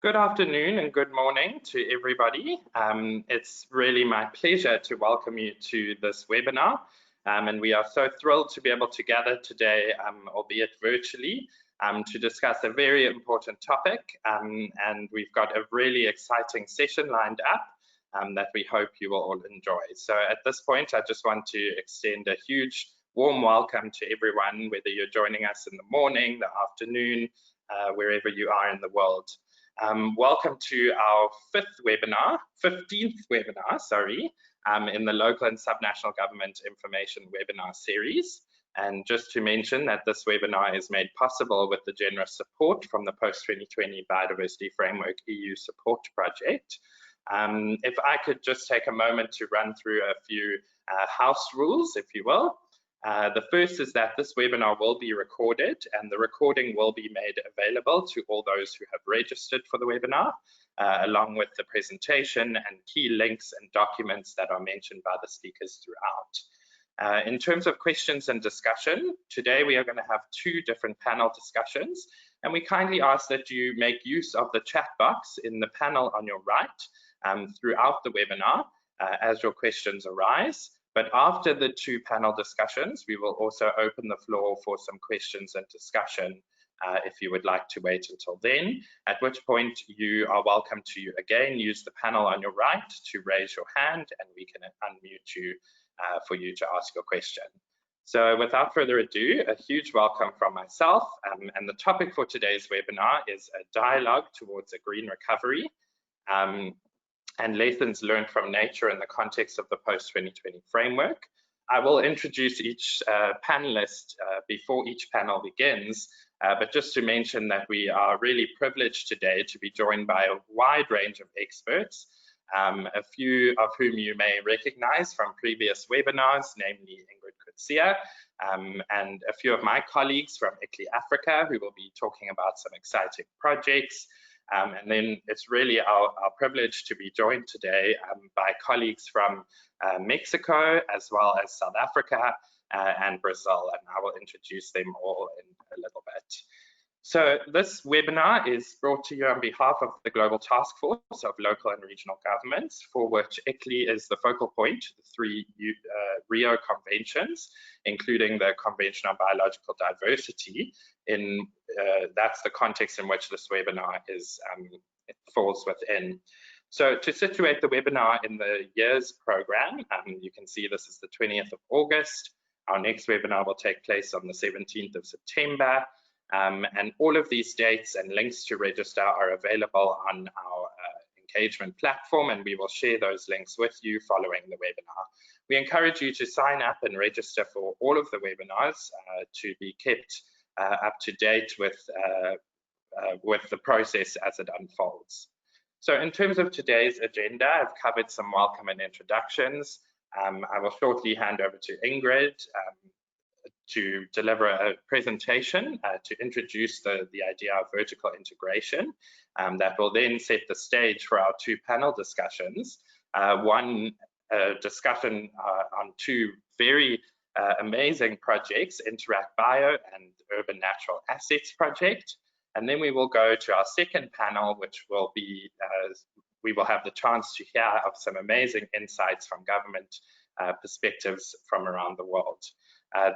Good afternoon and good morning to everybody. It's really my pleasure to welcome you to this webinar. And we are so thrilled to be able to gather today, albeit virtually, to discuss a very important topic. And we've got a really exciting session lined up that we hope you will all enjoy. So at this point, I just want to extend a huge warm welcome to everyone, whether you're joining us in the morning, the afternoon, wherever you are in the world. Welcome to our 15th webinar, sorry, in the local and subnational government information webinar series. And just to mention that this webinar is made possible with the generous support from the Post-2020 Biodiversity Framework EU Support Project. If I could just take a moment to run through a few house rules, if you will. The first is that this webinar will be recorded and the recording will be made available to all those who have registered for the webinar, along with the presentation and key links and documents that are mentioned by the speakers throughout. In terms of questions and discussion, today we are going to have two different panel discussions, and we kindly ask that you make use of the chat box in the panel on your right throughout the webinar as your questions arise. But after the two panel discussions, we will also open the floor for some questions and discussion if you would like to wait until then, at which point you are welcome to again use the panel on your right to raise your hand and we can unmute you for you to ask your question. So without further ado, a huge welcome from myself, and the topic for today's webinar is a dialogue towards a green recovery. And lessons learned from nature in the context of the post-2020 framework. I will introduce each panelist before each panel begins, but just to mention that we are really privileged today to be joined by a wide range of experts, a few of whom you may recognize from previous webinars, namely Ingrid Kutsia, and a few of my colleagues from ICLEI Africa, who will be talking about some exciting projects. And then it's really our privilege to be joined today by colleagues from Mexico, as well as South Africa and Brazil, and I will introduce them all in a little bit. So this webinar is brought to you on behalf of the Global Task Force of Local and Regional Governments, for which ICLEI is the focal point, the three Rio conventions, including the Convention on Biological Diversity. That's the context in which this webinar it falls within. So to situate the webinar in the year's program, you can see this is the 20th of August. Our next webinar will take place on the 17th of September. And all of these dates and links to register are available on our engagement platform, and we will share those links with you following the webinar. We encourage you to sign up and register for all of the webinars to be kept up to date with the process as it unfolds. So in terms of today's agenda, I've covered some welcome and introductions. I will shortly hand over to Ingrid to deliver a presentation to introduce the idea of vertical integration that will then set the stage for our two panel discussions. One discussion on two very amazing projects, Interact Bio and Urban Natural Assets Project. And then we will go to our second panel, which will be, we will have the chance to hear of some amazing insights from government perspectives from around the world.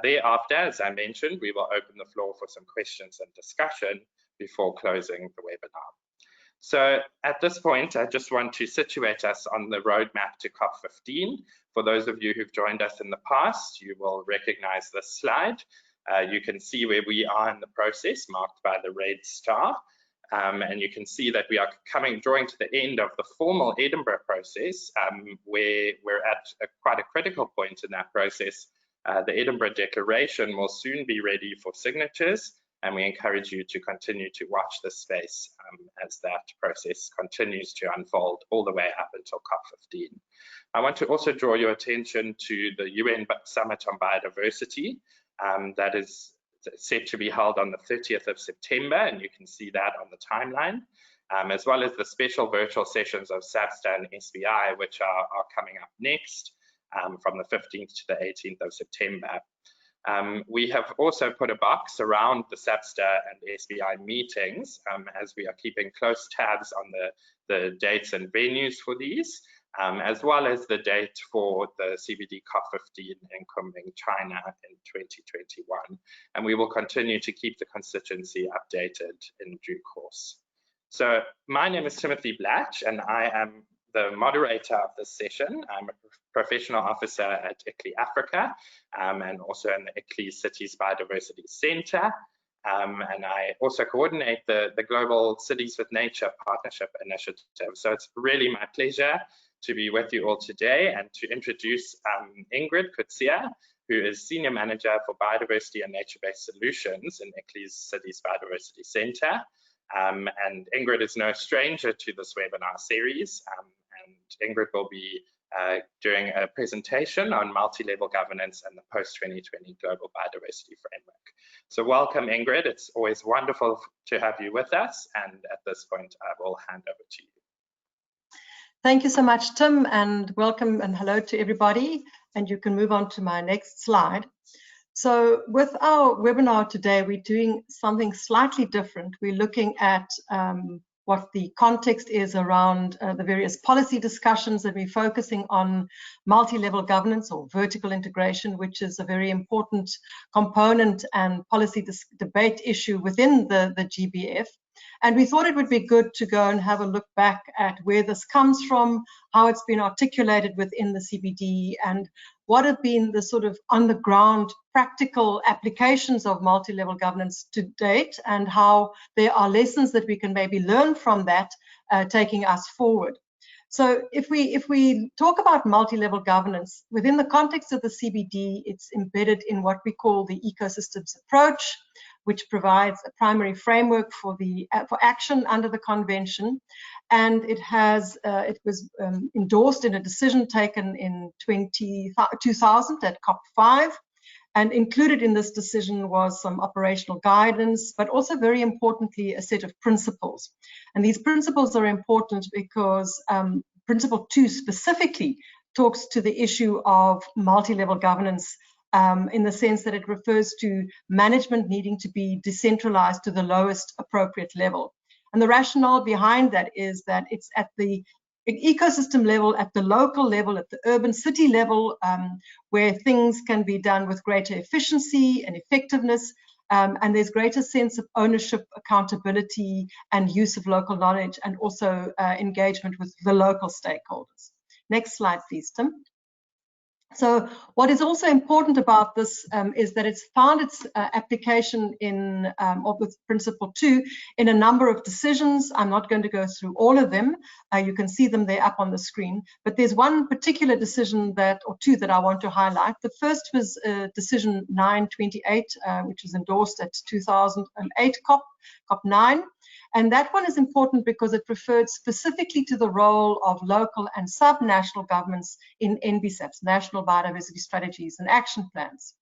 Thereafter, as I mentioned, we will open the floor for some questions and discussion before closing the webinar. So at this point, I just want to situate us on the roadmap to COP15. For those of you who've joined us in the past, you will recognize this slide. You can see where we are in the process, marked by the red star. And you can see that we are drawing to the end of the formal Edinburgh process, where we're at quite a critical point in that process. The Edinburgh Declaration will soon be ready for signatures, and we encourage you to continue to watch this space as that process continues to unfold all the way up until COP15. I want to also draw your attention to the UN Summit on Biodiversity that is set to be held on the 30th of September, and you can see that on the timeline, as well as the special virtual sessions of SABSTA and SBI, which are coming up next from the 15th to the 18th of September. We have also put a box around the SAPSTA and SBI meetings, as we are keeping close tabs on the dates and venues for these, as well as the date for the CBD COP15 in Kunming, China in 2021. And we will continue to keep the constituency updated in due course. So my name is Timothy Blatch, and I am the moderator of this session. I'm a professional officer at ICLEI Africa, and also in the ICLEI Cities Biodiversity Center. And I also coordinate the Global Cities with Nature Partnership Initiative. So it's really my pleasure to be with you all today and to introduce Ingrid Kutsia, who is Senior Manager for Biodiversity and Nature-Based Solutions in ICLEI's Cities Biodiversity Center. And Ingrid is no stranger to this webinar series, and Ingrid will be doing a presentation on multi-level governance and the post-2020 Global Biodiversity Framework. So welcome, Ingrid. It's always wonderful to have you with us, and at this point, I will hand over to you. Thank you so much, Tim, and welcome and hello to everybody. And you can move on to my next slide. So with our webinar today, we're doing something slightly different. We're looking at what the context is around the various policy discussions, and we're focusing on multi-level governance or vertical integration, which is a very important component and policy debate issue within the GBF. And we thought it would be good to go and have a look back at where this comes from, how it's been articulated within the CBD, and what have been the sort of on-the-ground practical applications of multi-level governance to date, and how there are lessons that we can maybe learn from that, taking us forward. So if we talk about multi-level governance, within the context of the CBD, it's embedded in what we call the ecosystems approach, which provides a primary framework for action under the convention, and it was endorsed in a decision taken in 2000 at COP5, and included in this decision was some operational guidance, but also very importantly a set of principles. And these principles are important because Principle 2 specifically talks to the issue of multi-level governance, in the sense that it refers to management needing to be decentralized to the lowest appropriate level. And the rationale behind that is that it's at the ecosystem level, at the local level, at the urban city level, where things can be done with greater efficiency and effectiveness, and there's greater sense of ownership, accountability, and use of local knowledge, and also engagement with the local stakeholders. Next slide, please, Tim. So what is also important about this is that it's found its application in, with Principle 2 in a number of decisions. I'm not going to go through all of them. You can see them there up on the screen, but there's one particular decision or two that I want to highlight. The first was decision 928, which was endorsed at 2008 COP9. And that one is important because it referred specifically to the role of local and subnational governments in NBSAPs, National Biodiversity Strategies and Action Plans.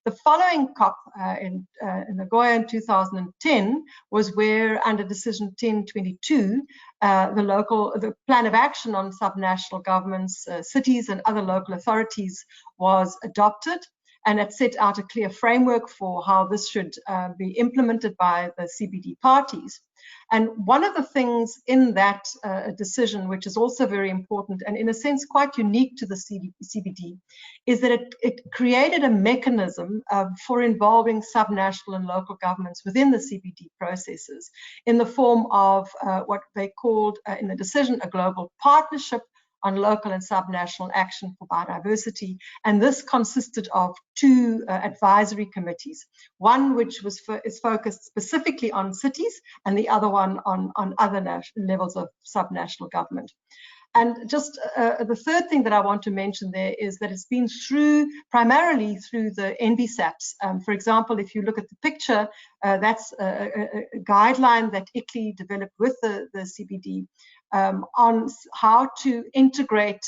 The following COP in Nagoya in 2010 was where, under Decision 1022, the Plan of Action on Subnational Governments, cities and other local authorities was adopted. And it set out a clear framework for how this should be implemented by the CBD parties. And one of the things in that decision, which is also very important and in a sense quite unique to the CBD, is that it created a mechanism for involving subnational and local governments within the CBD processes in the form of what they called in the decision a global partnership on local and subnational action for biodiversity. And this consisted of two advisory committees, one which is focused specifically on cities and the other one on other levels of subnational government. And just the third thing that I want to mention there is that it's been primarily through the NBSAPs. For example, if you look at the picture, that's a guideline that ICLEI developed with the CBD on how to integrate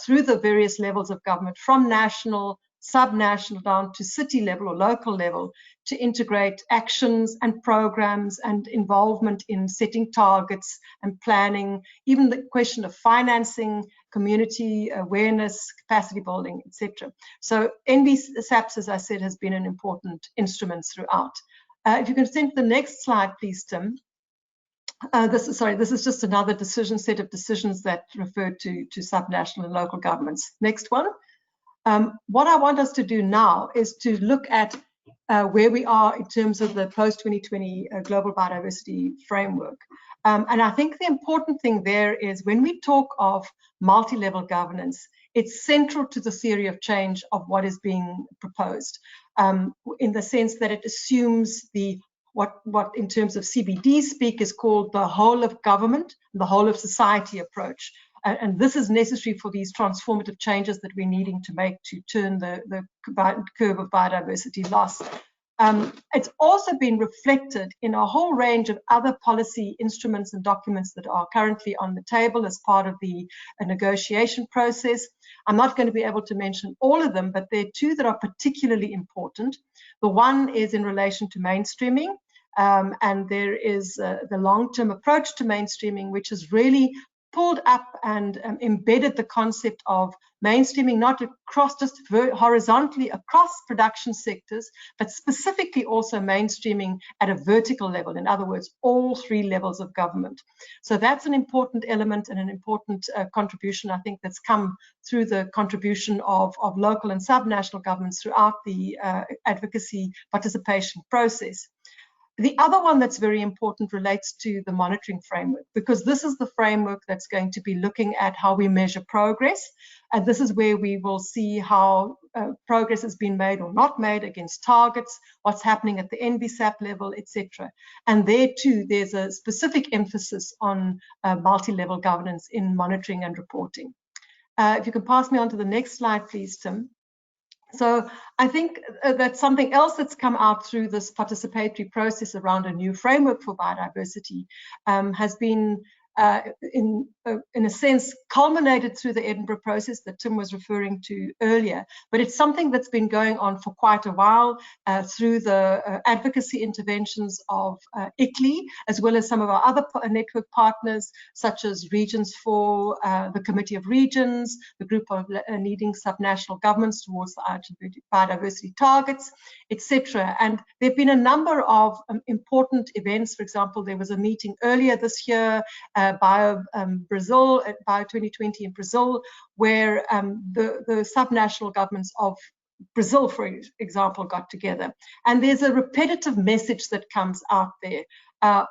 through the various levels of government, from national, subnational down to city level or local level, to integrate actions and programs and involvement in setting targets and planning, even the question of financing, community awareness, capacity building, etc. So NB-SAPS, as I said, has been an important instrument throughout. If you can send the next slide, please, Tim. This is just another set of decisions that refer to subnational and local governments. Next one. What I want us to do now is to look at where we are in terms of the post-2020 global biodiversity framework. And I think the important thing there is when we talk of multi-level governance, it's central to the theory of change of what is being proposed, in the sense that it assumes what in terms of CBD speak is called the whole of government, the whole of society approach. And this is necessary for these transformative changes that we're needing to make to turn the curve of biodiversity loss. It's also been reflected in a whole range of other policy instruments and documents that are currently on the table as part of the negotiation process. I'm not going to be able to mention all of them, but there are two that are particularly important. The one is in relation to mainstreaming, and there is the long-term approach to mainstreaming, which is really pulled up and embedded the concept of mainstreaming, not across, just horizontally across production sectors, but specifically also mainstreaming at a vertical level. In other words, all three levels of government. So that's an important element and an important contribution, I think, that's come through the contribution of local and subnational governments throughout the advocacy participation process. The other one that's very important relates to the monitoring framework, because this is the framework that's going to be looking at how we measure progress. And this is where we will see how progress has been made or not made against targets, what's happening at the NB-SAP level, etc. And there too, there's a specific emphasis on multi-level governance in monitoring and reporting. If you can pass me on to the next slide, please, Tim. So I think that something else that's come out through this participatory process around a new framework for biodiversity has been, in a sense, culminated through the Edinburgh process that Tim was referring to earlier. But it's something that's been going on for quite a while through the advocacy interventions of ICLEI, as well as some of our other network partners, such as Regions for the Committee of Regions, the group of leading subnational governments towards the biodiversity targets, etc. And there have been a number of important events. For example, there was a meeting earlier this year, Bio 2020 in Brazil, where the subnational governments of Brazil, for example, got together. And there's a repetitive message that comes out there.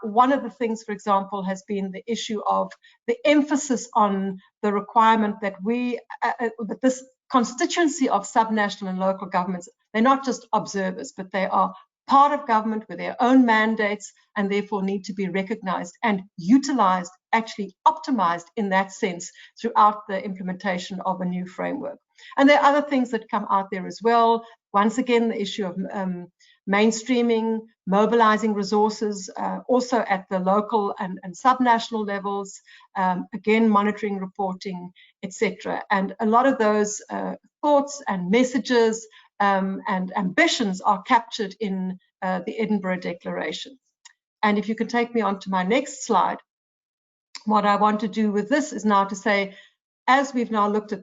One of the things, for example, has been the issue of the emphasis on the requirement that that this constituency of subnational and local governments, they're not just observers, but they are part of government with their own mandates and therefore need to be recognized and utilized, actually optimized in that sense throughout the implementation of a new framework. And there are other things that come out there as well. Once again, the issue of mainstreaming, mobilizing resources, also at the local and subnational levels, again, monitoring, reporting, etc. And a lot of those thoughts and messages and ambitions are captured in the Edinburgh Declaration. And if you can take me on to my next slide, what I want to do with this is now to say, as we've now looked at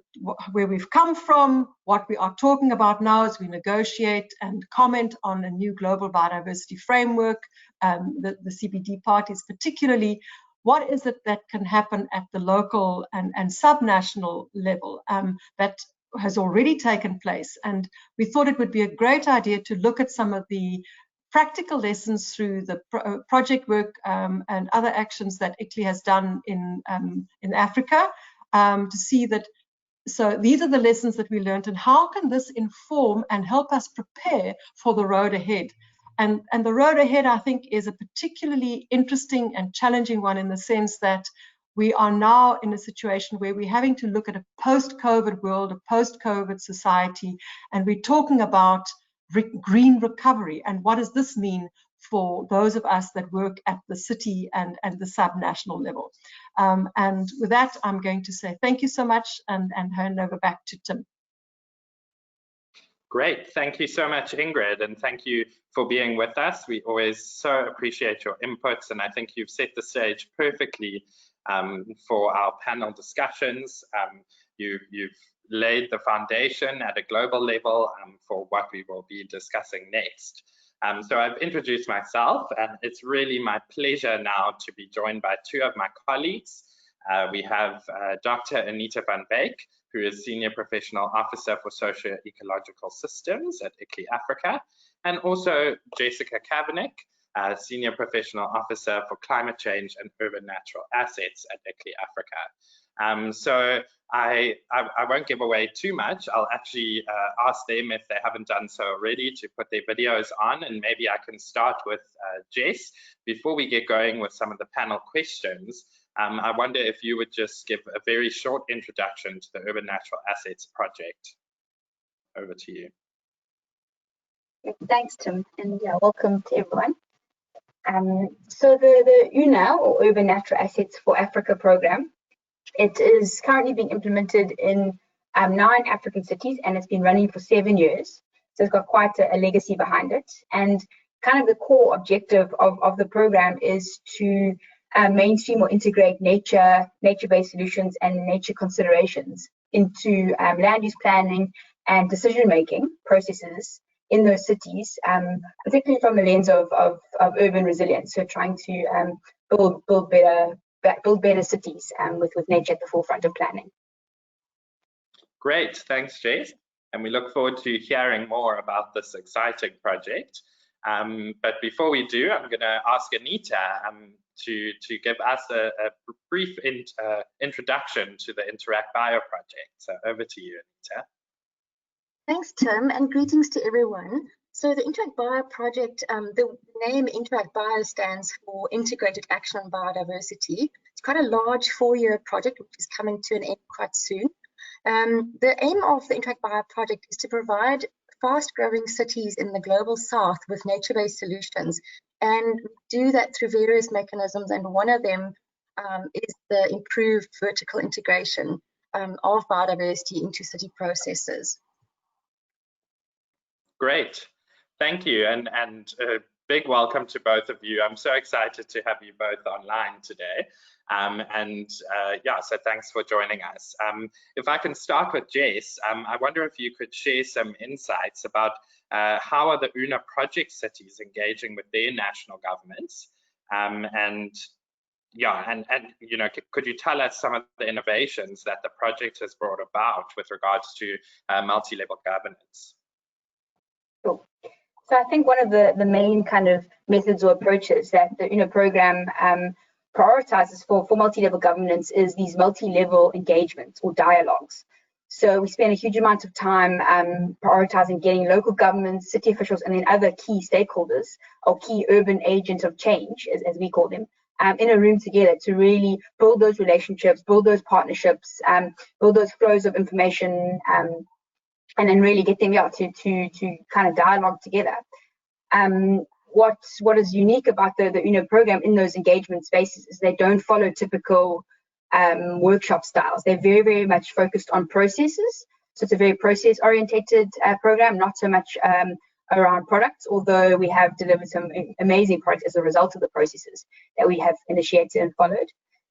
where we've come from, what we are talking about now as we negotiate and comment on a new global biodiversity framework, the CBD parties particularly, what is it that can happen at the local and subnational level that has already taken place? And we thought it would be a great idea to look at some of the practical lessons through the project work and other actions that ICLEI has done in Africa, to see that, so these are the lessons that we learned, and how can this inform and help us prepare for the road ahead? And the road ahead, I think, is a particularly interesting and challenging one in the sense that we are now in a situation where we're having to look at a post-COVID world, a post-COVID society, and we're talking about green recovery. And what does this mean for those of us that work at the city and the subnational level? And with that, I'm going to say thank you so much and hand over back to Tim. Great, thank you so much, Ingrid, and thank you for being with us. We always so appreciate your inputs, and I think you've set the stage perfectly for our panel discussions. You've laid the foundation at a global level for what we will be discussing next. So I've introduced myself, and it's really my pleasure now to be joined by two of my colleagues. We have Dr. Anita van Beek, who is Senior Professional Officer for Socio-Ecological Systems at ICLEI Africa, and also Jessica Kavanagh, Senior Professional Officer for Climate Change and Urban Natural Assets at ICLEI Africa. So I won't give away too much. I'll actually ask them, if they haven't done so already, to put their videos on, and maybe I can start with Jess before we get going with some of the panel questions. I wonder if you would just give a very short introduction to the Urban Natural Assets project. Over to you. Thanks, Tim, and yeah, welcome to everyone. So the UNA, or Urban Natural Assets for Africa program, it is currently being implemented in 9 African cities, and it's been running for 7 years. So it's got quite a legacy behind it. And kind of the core objective of the program is to mainstream or integrate nature-based solutions and nature considerations into land use planning and decision-making processes in those cities, particularly from the lens of urban resilience. So trying to build better cities with nature at the forefront of planning. Great, thanks, Jess. And we look forward to hearing more about this exciting project. But before we do, I'm going to ask Anita to give us a brief introduction to the Interact Bio project. So over to you, Anita. Thanks, Tim, and greetings to everyone. So the Interact Bio project, the name Interact Bio stands for Integrated Action on Biodiversity. It's quite a large 4-year project, which is coming to an end quite soon. The aim of the Interact Bio project is to provide fast-growing cities in the global south with nature-based solutions, and do that through various mechanisms, and one of them is the improved vertical integration of biodiversity into city processes. Great, thank you, and a big welcome to both of you. I'm so excited to have you both online today. Yeah, so thanks for joining us. If I can start with Jess, I wonder if you could share some insights about how are the UNA project cities engaging with their national governments, and you know, could you tell us some of the innovations that the project has brought about with regards to multi-level governance? Sure. So I think one of the main kind of methods or approaches that the UNA program prioritizes for multi-level governance is these multi-level engagements or dialogues. So we spend a huge amount of time prioritizing getting local governments, city officials, and then other key stakeholders or key urban agents of change, as we call them, in a room together to really build those relationships, build those partnerships, build those flows of information, and then really get them to kind of dialogue together. What is unique about the UNA program in those engagement spaces is they don't follow typical workshop styles. They're very, very much focused on processes. So it's a very process-orientated program, not so much around products, although we have delivered some amazing products as a result of the processes that we have initiated and followed.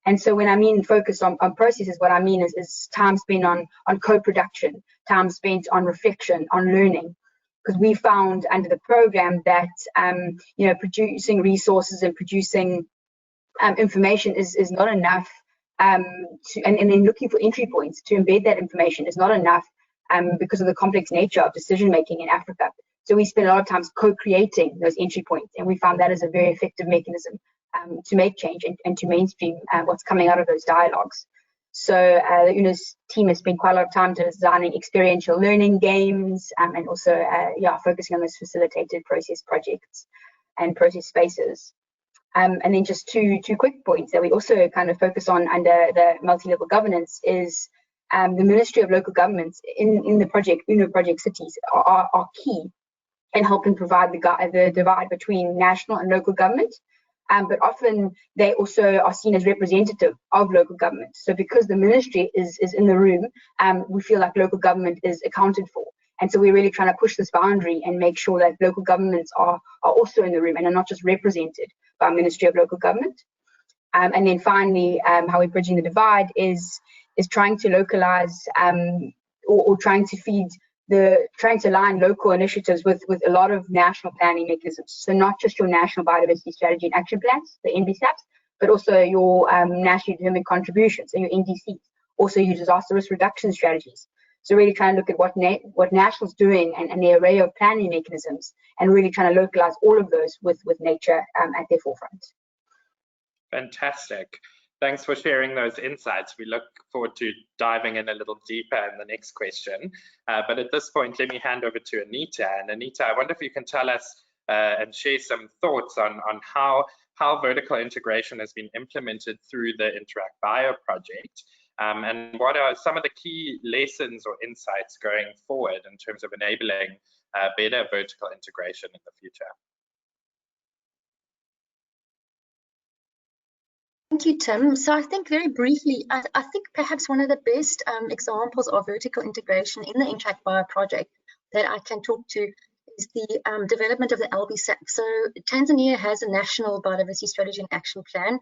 And so when I mean focused on processes, what I mean is time spent on co-production, time spent on reflection, on learning. Because we found under the program that you know, producing resources and producing information is not enough, and then looking for entry points to embed that information is not enough because of the complex nature of decision making in Africa. So we spend a lot of time co-creating those entry points, and we found that is a very effective mechanism to make change and to mainstream what's coming out of those dialogues. So the UNA's team has spent quite a lot of time designing experiential learning games, and also focusing on those facilitated process projects and process spaces. And then just two quick points that we also kind of focus on under the multi-level governance is the Ministry of Local Governments in the project, UNA project cities are key in helping provide the divide between national and local government. But often they also are seen as representative of local government. So because the ministry is in the room, we feel like local government is accounted for. And so we're really trying to push this boundary and make sure that local governments are also in the room and are not just represented by Ministry of Local Government. And then finally, how we're bridging the divide is trying to localize or trying to align local initiatives with a lot of national planning mechanisms. So not just your national biodiversity strategy and action plans, the NBSAPs, but also your nationally determined contributions and your NDCs, also your disaster risk reduction strategies. So really trying to look at what national's doing and the array of planning mechanisms, and really trying to localize all of those with nature at their forefront. Fantastic. Thanks for sharing those insights. We look forward to diving in a little deeper in the next question. But at this point, let me hand over to Anita. And Anita, I wonder if you can tell us and share some thoughts on how vertical integration has been implemented through the Interact Bio project, and what are some of the key lessons or insights going forward in terms of enabling better vertical integration in the future. Thank you, Tim. So I think very briefly, I think perhaps one of the best examples of vertical integration in the Interact Bio project that I can talk to is the development of the LBSAP. So Tanzania has a national biodiversity strategy and action plan,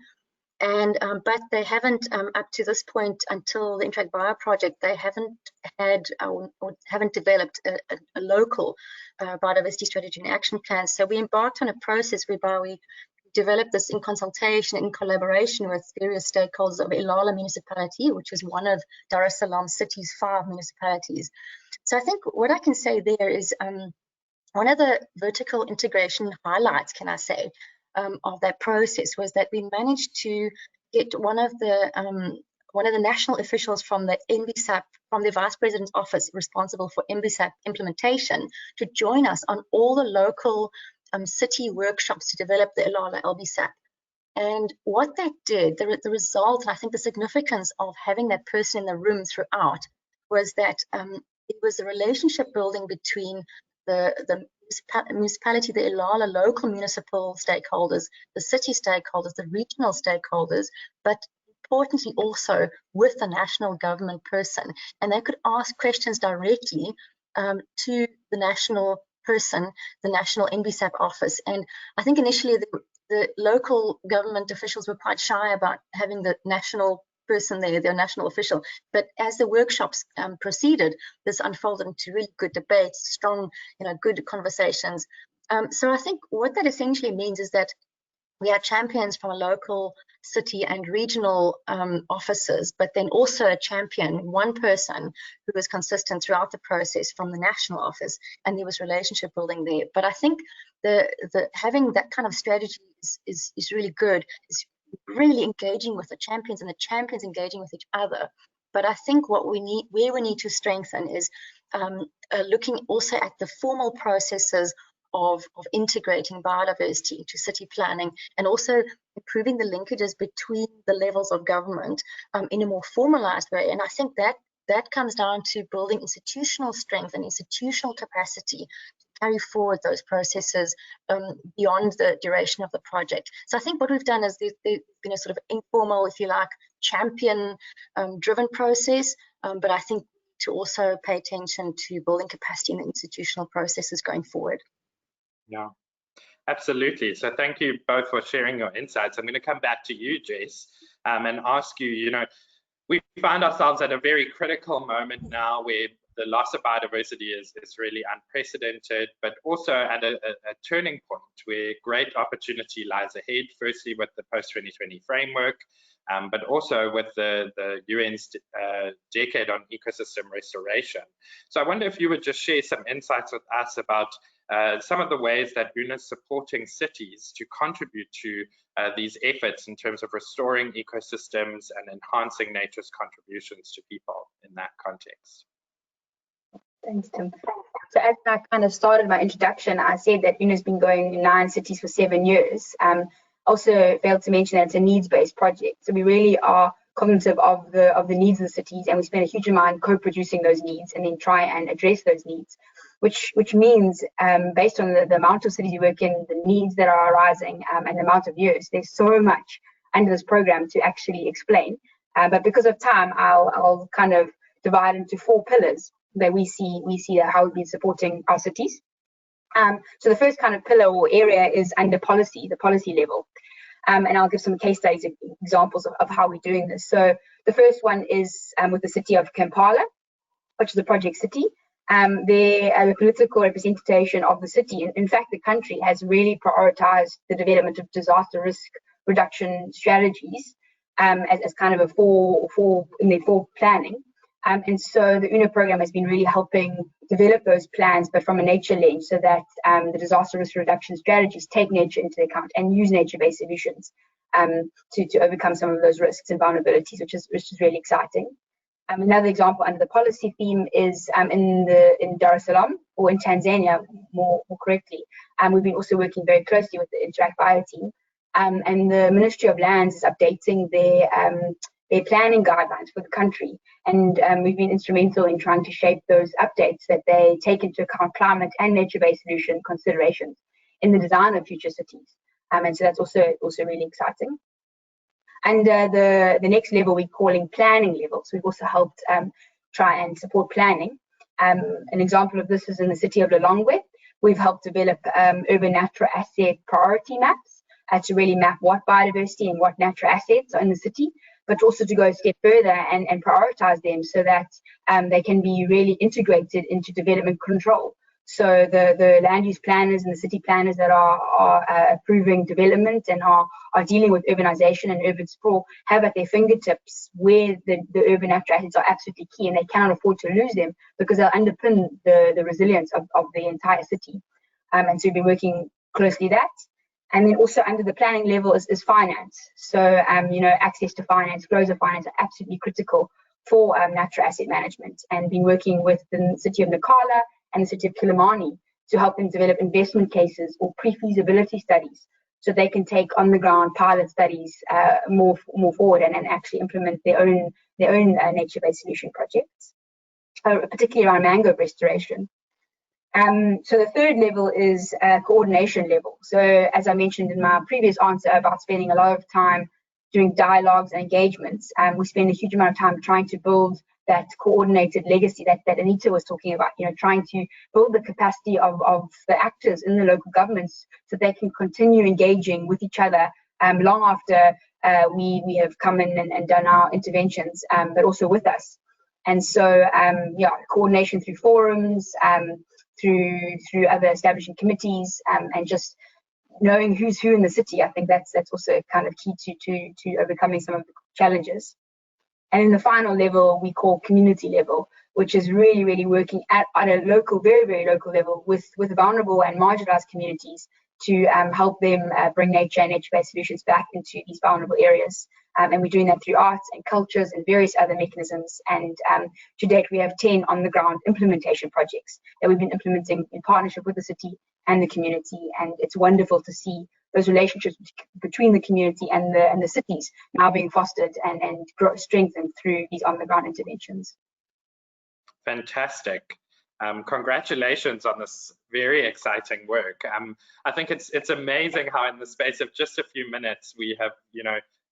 and but they haven't up to this point, until the Interact Bio project, they haven't had or haven't developed a local biodiversity strategy and action plan. So we embarked on a process whereby we developed this in consultation, in collaboration with various stakeholders of Ilala municipality, which is one of Dar es Salaam city's 5 municipalities. So I think what I can say there is one of the vertical integration highlights, can I say, of that process was that we managed to get one of the national officials from the NBSAP, from the Vice President's office responsible for NBSAP implementation, to join us on all the local city workshops to develop the Ilala LBSAP. And what that did, the result, and I think the significance of having that person in the room throughout, was that it was a relationship building between the municipality, the Ilala local municipal stakeholders, the city stakeholders, the regional stakeholders, but importantly also with the national government person. And they could ask questions directly to the national person, the national NBSAP office. And I think initially the local government officials were quite shy about having the national person there, their national official. But as the workshops proceeded, this unfolded into really good debates, strong, good conversations. So I think what that essentially means is that we have champions from a local, city and regional offices, but then also a champion, one person who was consistent throughout the process from the national office, and there was relationship building there. But I think the having that kind of strategy is really good. It's really engaging with the champions and the champions engaging with each other. But I think what we need, where we need to strengthen, is looking also at the formal processes of integrating biodiversity into city planning, and also improving the linkages between the levels of government in a more formalized way. And I think that comes down to building institutional strength and institutional capacity to carry forward those processes beyond the duration of the project. So I think what we've done is there's been a sort of informal, if you like, champion driven process, but I think to also pay attention to building capacity in the institutional processes going forward. Yeah, absolutely. So thank you both for sharing your insights. I'm going to come back to you, Jess, and ask you, we find ourselves at a very critical moment now where the loss of biodiversity is really unprecedented, but also at a turning point where great opportunity lies ahead, firstly with the post-2020 framework, but also with the UN's decade on ecosystem restoration. So I wonder if you would just share some insights with us about some of the ways that UNA is supporting cities to contribute to these efforts in terms of restoring ecosystems and enhancing nature's contributions to people in that context. Thanks, Tim. So as I kind of started my introduction, I said that UNA has been going in 9 cities for 7 years. Also failed to mention that it's a needs-based project. So we really are cognitive of the needs of the cities, and we spend a huge amount co-producing those needs and then try and address those needs, which means based on the amount of cities you work in, the needs that are arising, and the amount of years, there's so much under this program to actually explain. But because of time, I'll kind of divide into 4 pillars that we see how we've been supporting our cities. So the first kind of pillar or area is under policy, the policy level. And I'll give some case studies, examples of how we're doing this. So the first one is with the city of Kampala, which is a project city. The political representation of the city, in fact, the country has really prioritized the development of disaster risk reduction strategies as kind of in their full planning. And so the UNO program has been really helping develop those plans, but from a nature lens, so that the disaster risk reduction strategies take nature into account and use nature-based solutions to overcome some of those risks and vulnerabilities, which is really exciting. Another example under the policy theme is in Dar es Salaam, or in Tanzania, more correctly. We've been also working very closely with the Interact Bio team, and the Ministry of Lands is updating their planning guidelines for the country, and we've been instrumental in trying to shape those updates that they take into account climate and nature-based solution considerations in the design of future cities, and so that's also really exciting. And the next level we're calling planning level. So we've also helped try and support planning. An example of this is in the city of Lilongwe. We've helped develop urban natural asset priority maps to really map what biodiversity and what natural assets are in the city, but also to go a step further and prioritize them so that they can be really integrated into development control. So the land use planners and the city planners that are approving development and are dealing with urbanization and urban sprawl have at their fingertips where the urban natural assets are absolutely key, and they cannot afford to lose them because they'll underpin the resilience of the entire city. And so we've been working closely that. And then also under the planning level is finance. So, access to finance, flows of finance are absolutely critical for natural asset management, and been working with the city of Nacala and the city of Kilimani to help them develop investment cases or pre-feasibility studies so they can take on the ground pilot studies more forward and actually implement their own nature-based solution projects, particularly around mangrove restoration. So the third level is coordination level. So as I mentioned in my previous answer about spending a lot of time doing dialogues and engagements, we spend a huge amount of time trying to build that coordinated legacy that Anita was talking about, trying to build the capacity of the actors in the local governments so they can continue engaging with each other long after we have come in and done our interventions, but also with us. And so, coordination through forums, through other establishing committees, and just knowing who's who in the city. I think that's also kind of key to overcoming some of the challenges. And in the final level, we call community level, which is really, really working at a local, very, very local level with vulnerable and marginalized communities to help them bring nature and nature-based solutions back into these vulnerable areas. And we're doing that through arts and cultures and various other mechanisms. And to date, we have 10 on-the-ground implementation projects that we've been implementing in partnership with the city and the community. And it's wonderful to see those relationships between the community and the cities now being fostered and strengthened through these on-the-ground interventions. Fantastic. Congratulations on this very exciting work. I think it's amazing how in the space of just a few minutes we have,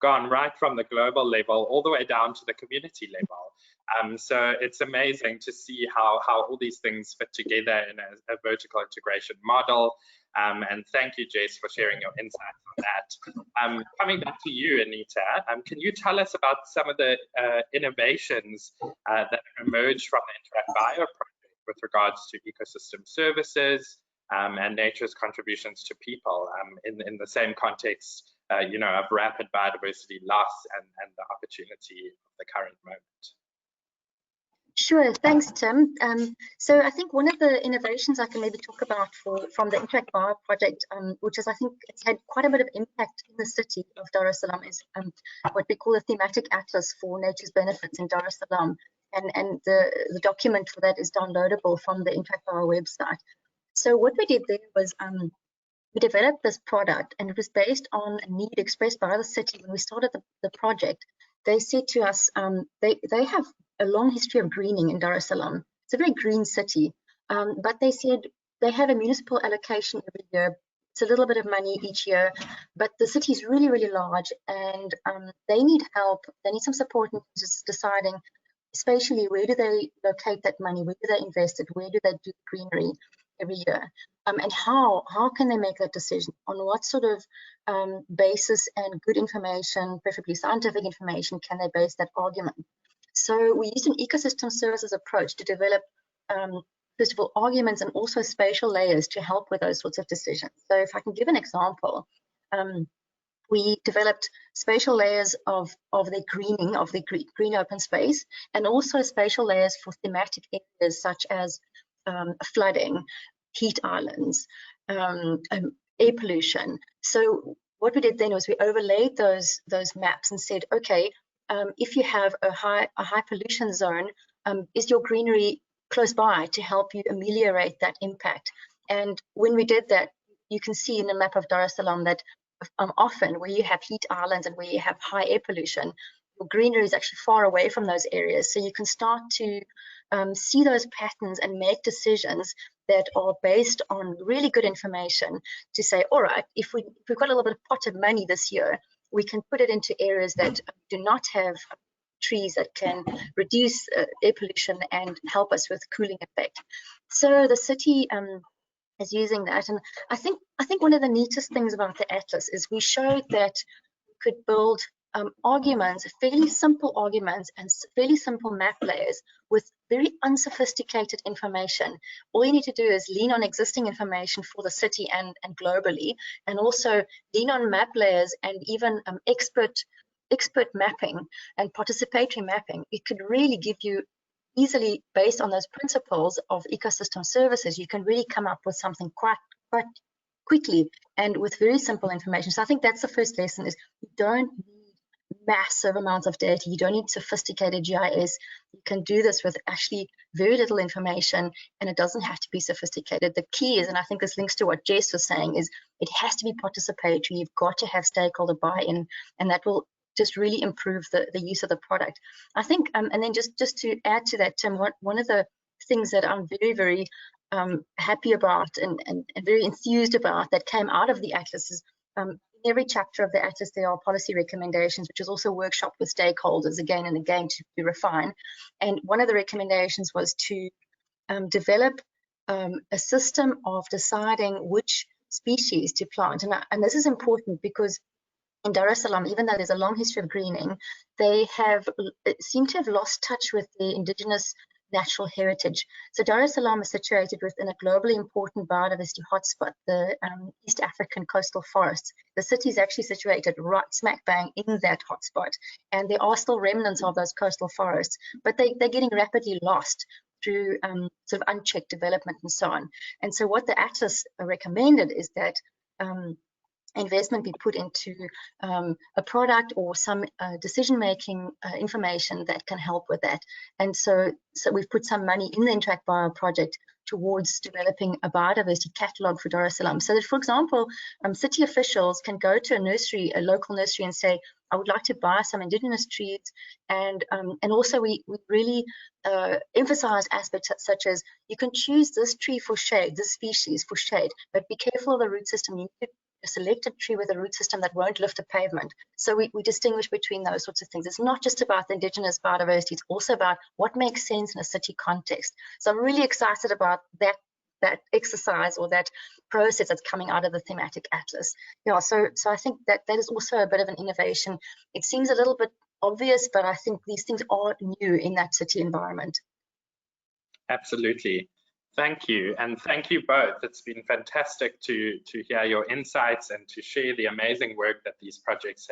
gone right from the global level all the way down to the community level. So it's amazing to see how all these things fit together in a vertical integration model. And thank you, Jess, for sharing your insights on that. Coming back to you, Anita, can you tell us about some of the innovations that emerged from the Interact Bio project with regards to ecosystem services and nature's contributions to people in the same context, of rapid biodiversity loss and the opportunity of the current moment? Sure, thanks, Tim. So I think one of the innovations I can maybe talk about from the Interact Bio project, which is I think it's had quite a bit of impact in the city of Dar es Salaam, is what we call a thematic atlas for nature's benefits in Dar es Salaam. And the document for that is downloadable from the Interact Bio website. So what we did there was we developed this product, and it was based on a need expressed by the city when we started the project. They said to us, they have a long history of greening in Dar es Salaam. It's a very green city, but they said they have a municipal allocation every year. It's a little bit of money each year, but the city is really, really large, and they need help. They need some support in just deciding spatially where do they locate that money, where do they invest it, where do they do greenery. every year? And how can they make that decision? On what sort of basis and good information, preferably scientific information, can they base that argument? So we used an ecosystem services approach to develop, first of all, arguments and also spatial layers to help with those sorts of decisions. So if I can give an example, we developed spatial layers of the greening, of the green open space, and also spatial layers for thematic areas such as flooding, heat islands, air pollution. So what we did then was we overlaid those maps and said, okay, if you have a high pollution zone, is your greenery close by to help you ameliorate that impact? And when we did that, you can see in the map of Dar es Salaam that often where you have heat islands and where you have high air pollution, your greenery is actually far away from those areas. So you can start to see those patterns and make decisions that are based on really good information to say, all right, if we've got a little bit of pot of money this year, we can put it into areas that do not have trees that can reduce air pollution and help us with cooling effect. So the city is using that, and I think one of the neatest things about the atlas is we showed that we could build arguments, fairly simple arguments and fairly simple map layers with very unsophisticated information. All you need to do is lean on existing information for the city and globally, and also lean on map layers and even expert mapping and participatory mapping. It could really give you easily, based on those principles of ecosystem services, you can really come up with something quite quickly and with very simple information. So I think that's the first lesson, is you don't need massive amounts of data. You don't need sophisticated GIS. You can do this with actually very little information, and it doesn't have to be sophisticated. The key is, and I think this links to what Jess was saying, is it has to be participatory. You've got to have stakeholder buy-in, and that will just really improve the use of the product. I think, and then just to add to that, Tim, one of the things that I'm very, very happy about and very enthused about that came out of the Atlas is in every chapter of the Atlas there are policy recommendations, which is also workshopped with stakeholders again and again to refine. And one of the recommendations was to develop a system of deciding which species to plant. And this is important because in Dar es Salaam, even though there's a long history of greening, they seem to have lost touch with the indigenous natural heritage. So Dar es Salaam is situated within a globally important biodiversity hotspot, the East African coastal forests. The city is actually situated right smack bang in that hotspot, and there are still remnants of those coastal forests, but they're getting rapidly lost through sort of unchecked development and so on. And so what the Atlas recommended is that investment be put into a product or some decision-making information that can help with that. And so we've put some money in the Interact Bio project towards developing a biodiversity catalog for Dar es Salaam. So that, for example, city officials can go to a local nursery and say, I would like to buy some indigenous trees. And also we really emphasize aspects such as you can choose this tree for shade, this species for shade, but be careful of the root system. You need to a selected tree with a root system that won't lift a pavement. So we distinguish between those sorts of things. It's not just about the indigenous biodiversity, it's also about what makes sense in a city context. So I'm really excited about that exercise or that process that's coming out of the thematic atlas. Yeah, so I think that is also a bit of an innovation. It seems a little bit obvious, but I think these things are new in that city environment. Absolutely. Thank you, and thank you both. It's been fantastic to hear your insights and to share the amazing work that these projects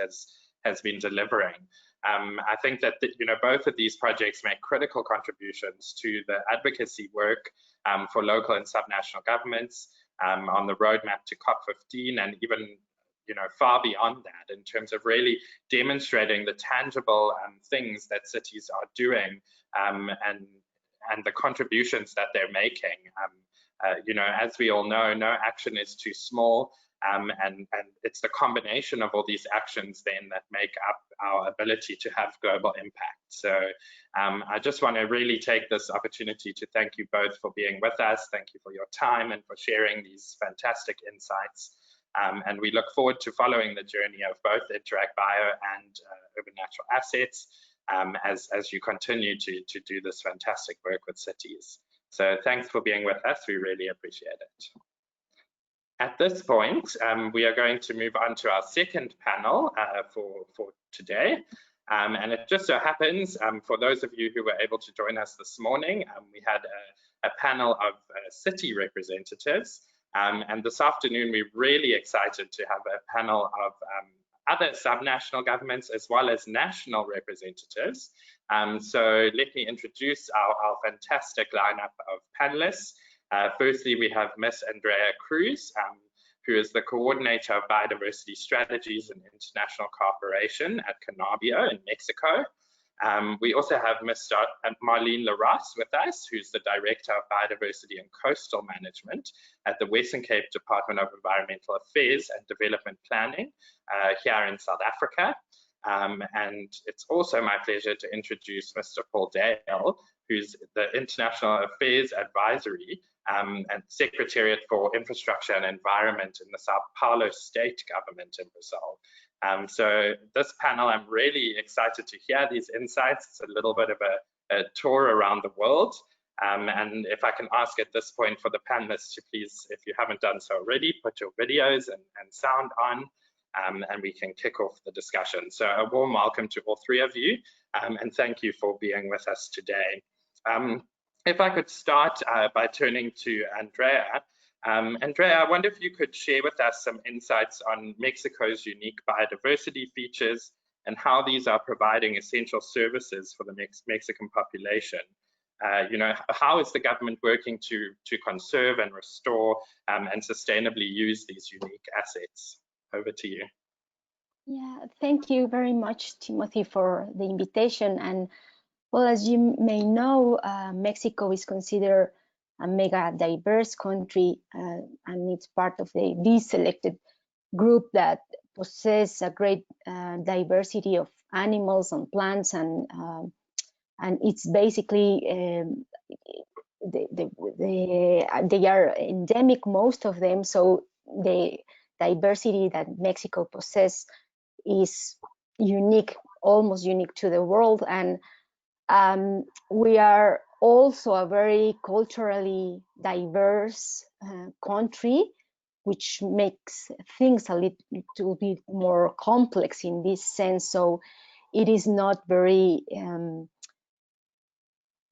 has been delivering. I think that both of these projects make critical contributions to the advocacy work for local and subnational governments on the roadmap to COP15, and even far beyond that, in terms of really demonstrating the tangible things that cities are doing and the contributions that they're making. As we all know, no action is too small, and it's the combination of all these actions then that make up our ability to have global impact. So I just want to really take this opportunity to thank you both for being with us. Thank you for your time and for sharing these fantastic insights. And we look forward to following the journey of both Interact Bio and Urban Natural Assets as you continue to do this fantastic work with cities. So thanks for being with us. We really appreciate it. At this point, we are going to move on to our second panel for today. And it just so happens, for those of you who were able to join us this morning, we had a panel of city representatives. And this afternoon, we're really excited to have a panel of other subnational governments as well as national representatives. So let me introduce our fantastic lineup of panelists. Firstly, we have Ms. Andrea Cruz, who is the coordinator of biodiversity strategies and international cooperation at Canabio in Mexico. We also have Ms. Marlene Larosse with us, who's the director of biodiversity and coastal management at the Western Cape Department of Environmental Affairs and Development Planning here in South Africa. And it's also my pleasure to introduce Mr. Paul Dale, who's the International Affairs Advisory and Secretariat for Infrastructure and Environment in the Sao Paulo State Government in Brazil. So this panel, I'm really excited to hear these insights. It's a little bit of a tour around the world. And if I can ask at this point for the panelists to please, if you haven't done so already, put your videos and sound on. And we can kick off the discussion. So a warm welcome to all three of you, and thank you for being with us today. If I could start by turning to Andrea. Andrea, I wonder if you could share with us some insights on Mexico's unique biodiversity features and how these are providing essential services for the Mexican population. You know, how is the government working to conserve and restore and sustainably use these unique assets? Over to you. Yeah, thank you very much, Timothy, for the invitation. And well, as you may know, Mexico is considered a mega diverse country, and it's part of the deselected group that possess a great diversity of animals and plants, and it's basically they are endemic, most of them. So the diversity that Mexico possesses is unique, almost unique to the world, and we are also a very culturally diverse country, which makes things a little bit more complex in this sense. So it is not very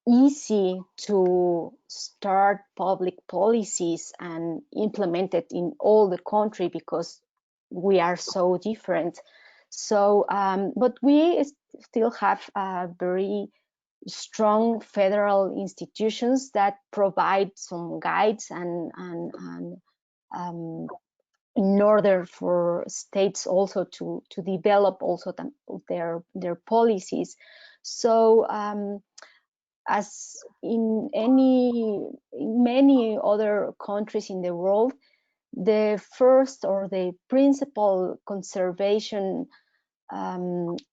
easy to start public policies and implement it in all the country because we are so different. So, but we still have very strong federal institutions that provide some guides and in order for states also to develop also their policies. So as in many other countries in the world, the first or the principal conservation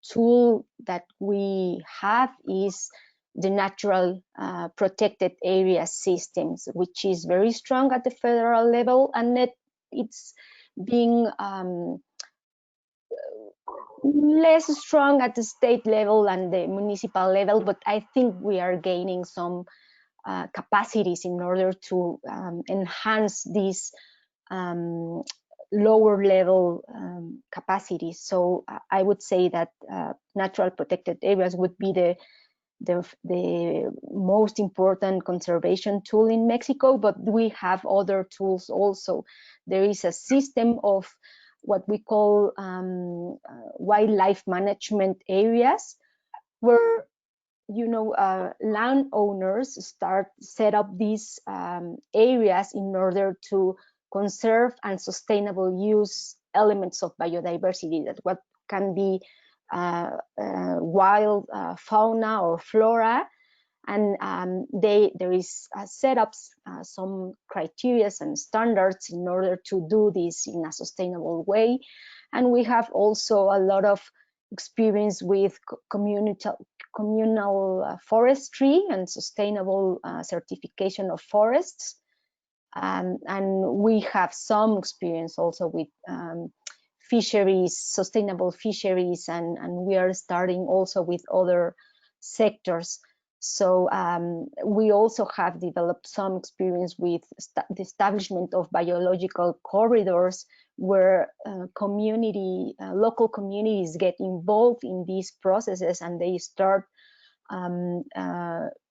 tool that we have is the natural protected area systems, which is very strong at the federal level, and it's being less strong at the state level and the municipal level, but I think we are gaining some capacities in order to enhance these lower level capacities. So I would say that natural protected areas would be the most important conservation tool in Mexico, but we have other tools also. There is a system of what we call wildlife management areas, where landowners set up these areas in order to conserve and sustainable use elements of biodiversity, that what can be wild fauna or flora, and there is set up some criteria and standards in order to do this in a sustainable way. And we have also a lot of experience with communal forestry and sustainable certification of forests, and we have some experience also with fisheries, sustainable fisheries, and we are starting also with other sectors. So we also have developed some experience with the establishment of biological corridors where local communities get involved in these processes, and they start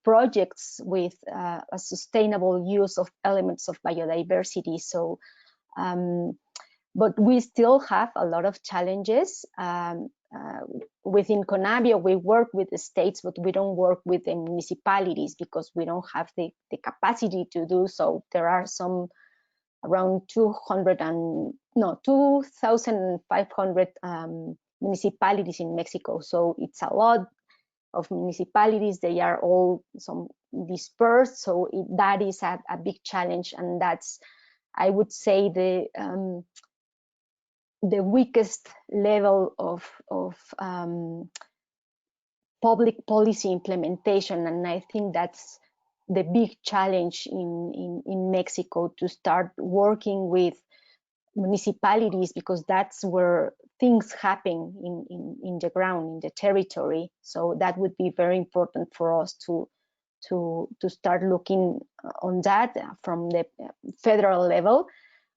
projects with a sustainable use of elements of biodiversity. So, but we still have a lot of challenges. Within CONABIO, we work with the states, but we don't work with the municipalities because we don't have the capacity to do so. There are some around 2,500 municipalities in Mexico. So it's a lot of municipalities. They are all some dispersed. So that is a big challenge, and that's, I would say, the weakest level of public policy implementation. And I think that's the big challenge in Mexico, to start working with municipalities, because that's where things happen in the ground, in the territory. So that would be very important for us to start looking on that from the federal level.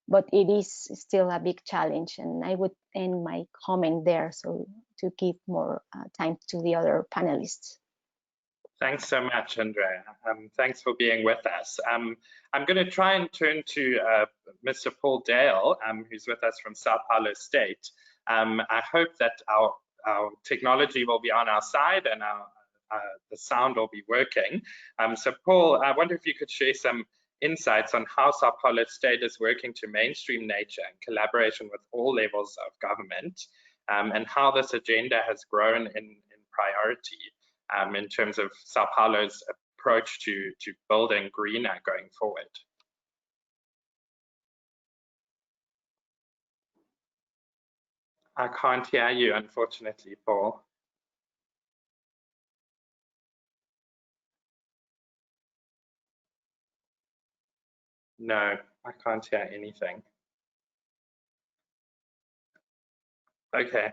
But it is still a big challenge, and I would end my comment there, so to give more time to the other panelists. Thanks so much, Andrea. Thanks for being with us. I'm going to try and turn to Mr. Paul Dale, who's with us from Sao Paulo State. I hope that our technology will be on our side and the sound will be working. So Paul, I wonder if you could share some insights on how Sao Paulo State is working to mainstream nature in collaboration with all levels of government, and how this agenda has grown in priority in terms of Sao Paulo's approach to building greener going forward. I can't hear you, unfortunately, Paul. No, I can't hear anything. Okay.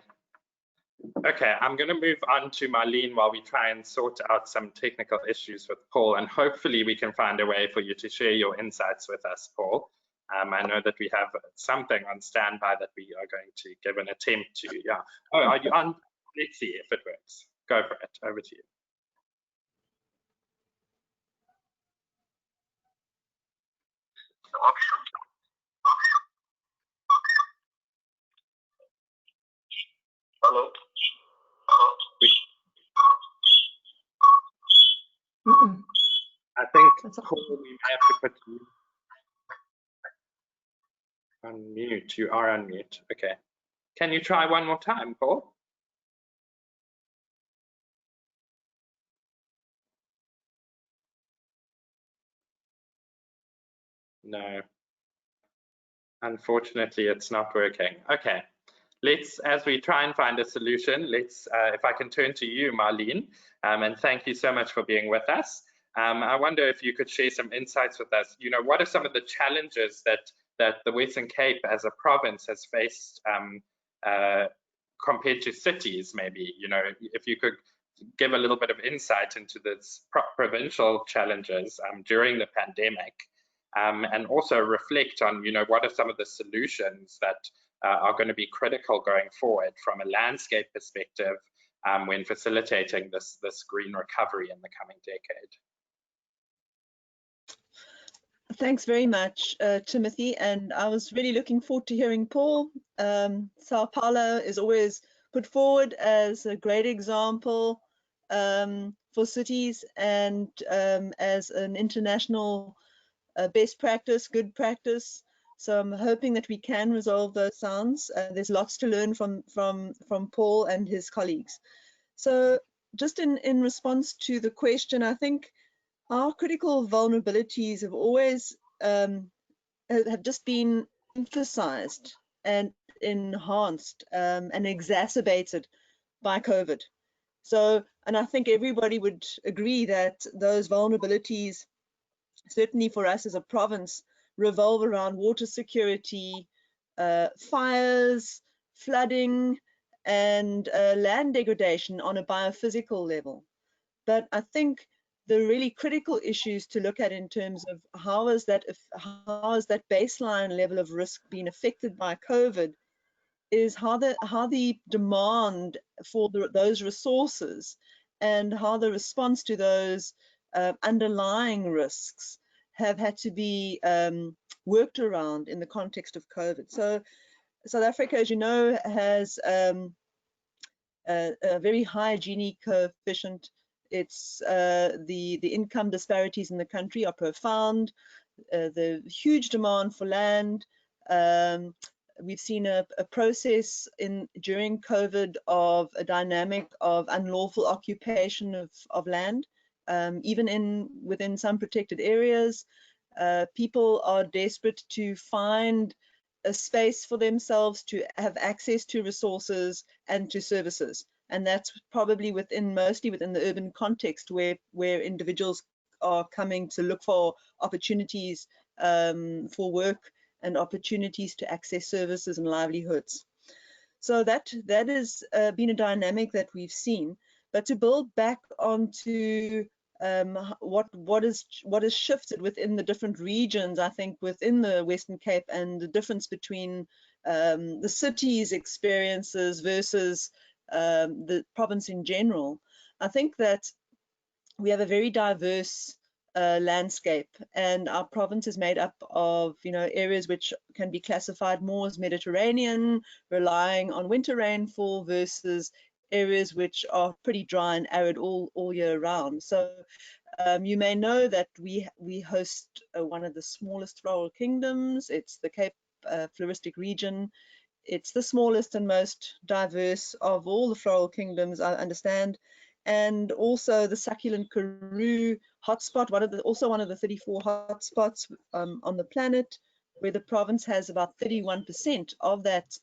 Okay, I'm going to move on to Marlene while we try and sort out some technical issues with Paul, and hopefully we can find a way for you to share your insights with us, Paul. I know that we have something on standby that we are going to give an attempt to. Yeah. Oh, are you on? Let's see if it works. Go for it. Over to you. Hello. I think Paul, we may have to put you on mute. You are on mute. Okay. Can you try one more time, Paul? No. Unfortunately, it's not working. Okay. Let's, as we try and find a solution, let's, if I can turn to you, Marlene, and thank you so much for being with us. I wonder if you could share some insights with us. You know, what are some of the challenges that the Western Cape as a province has faced compared to cities, maybe? You know, if you could give a little bit of insight into this provincial challenges during the pandemic, and also reflect on, you know, what are some of the solutions that are going to be critical going forward from a landscape perspective when facilitating this green recovery in the coming decade. Thanks very much, Timothy, and I was really looking forward to hearing Paul. Sao Paulo is always put forward as a great example for cities, and as an international best practice, good practice. So I'm hoping that we can resolve those sounds. There's lots to learn from Paul and his colleagues. So just in response to the question, I think our critical vulnerabilities have always have just been emphasized and enhanced and exacerbated by COVID. So, and I think everybody would agree that those vulnerabilities, certainly for us as a province, revolve around water security, fires, flooding, and land degradation on a biophysical level. But I think the really critical issues to look at in terms of how has that baseline level of risk been affected by COVID is how the demand for those resources and how the response to those underlying risks have had to be worked around in the context of COVID. So South Africa, as you know, has a very high Gini coefficient. It's the income disparities in the country are profound. The huge demand for land. We've seen a process during COVID of a dynamic of unlawful occupation of land, even within some protected areas. People are desperate to find a space for themselves to have access to resources and to services, and that's probably mostly within the urban context where individuals are coming to look for opportunities for work and opportunities to access services and livelihoods. So that has been a dynamic that we've seen. But to build back onto what is shifted within the different regions, I think within the Western Cape, and the difference between the city's experiences versus the province in general, I think that we have a very diverse landscape, and our province is made up of areas which can be classified more as Mediterranean, relying on winter rainfall, versus areas which are pretty dry and arid all year round. So you may know that we host one of the smallest floral kingdoms. It's the Cape Floristic region. It's the smallest and most diverse of all the floral kingdoms, I understand. And also the succulent Karoo hotspot, also one of the 34 hotspots on the planet, where the province has about 31% of that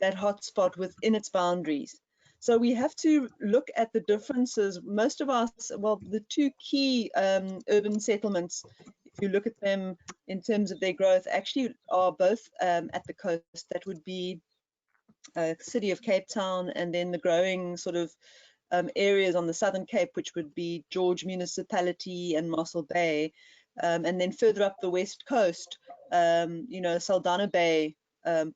hotspot within its boundaries. So we have to look at the differences. Most of us, well, the two key urban settlements, if you look at them in terms of their growth, actually are both at the coast. That would be city of Cape Town, and then the growing sort of areas on the Southern Cape, which would be George Municipality and Mossel Bay, and then further up the west coast, Saldanha Bay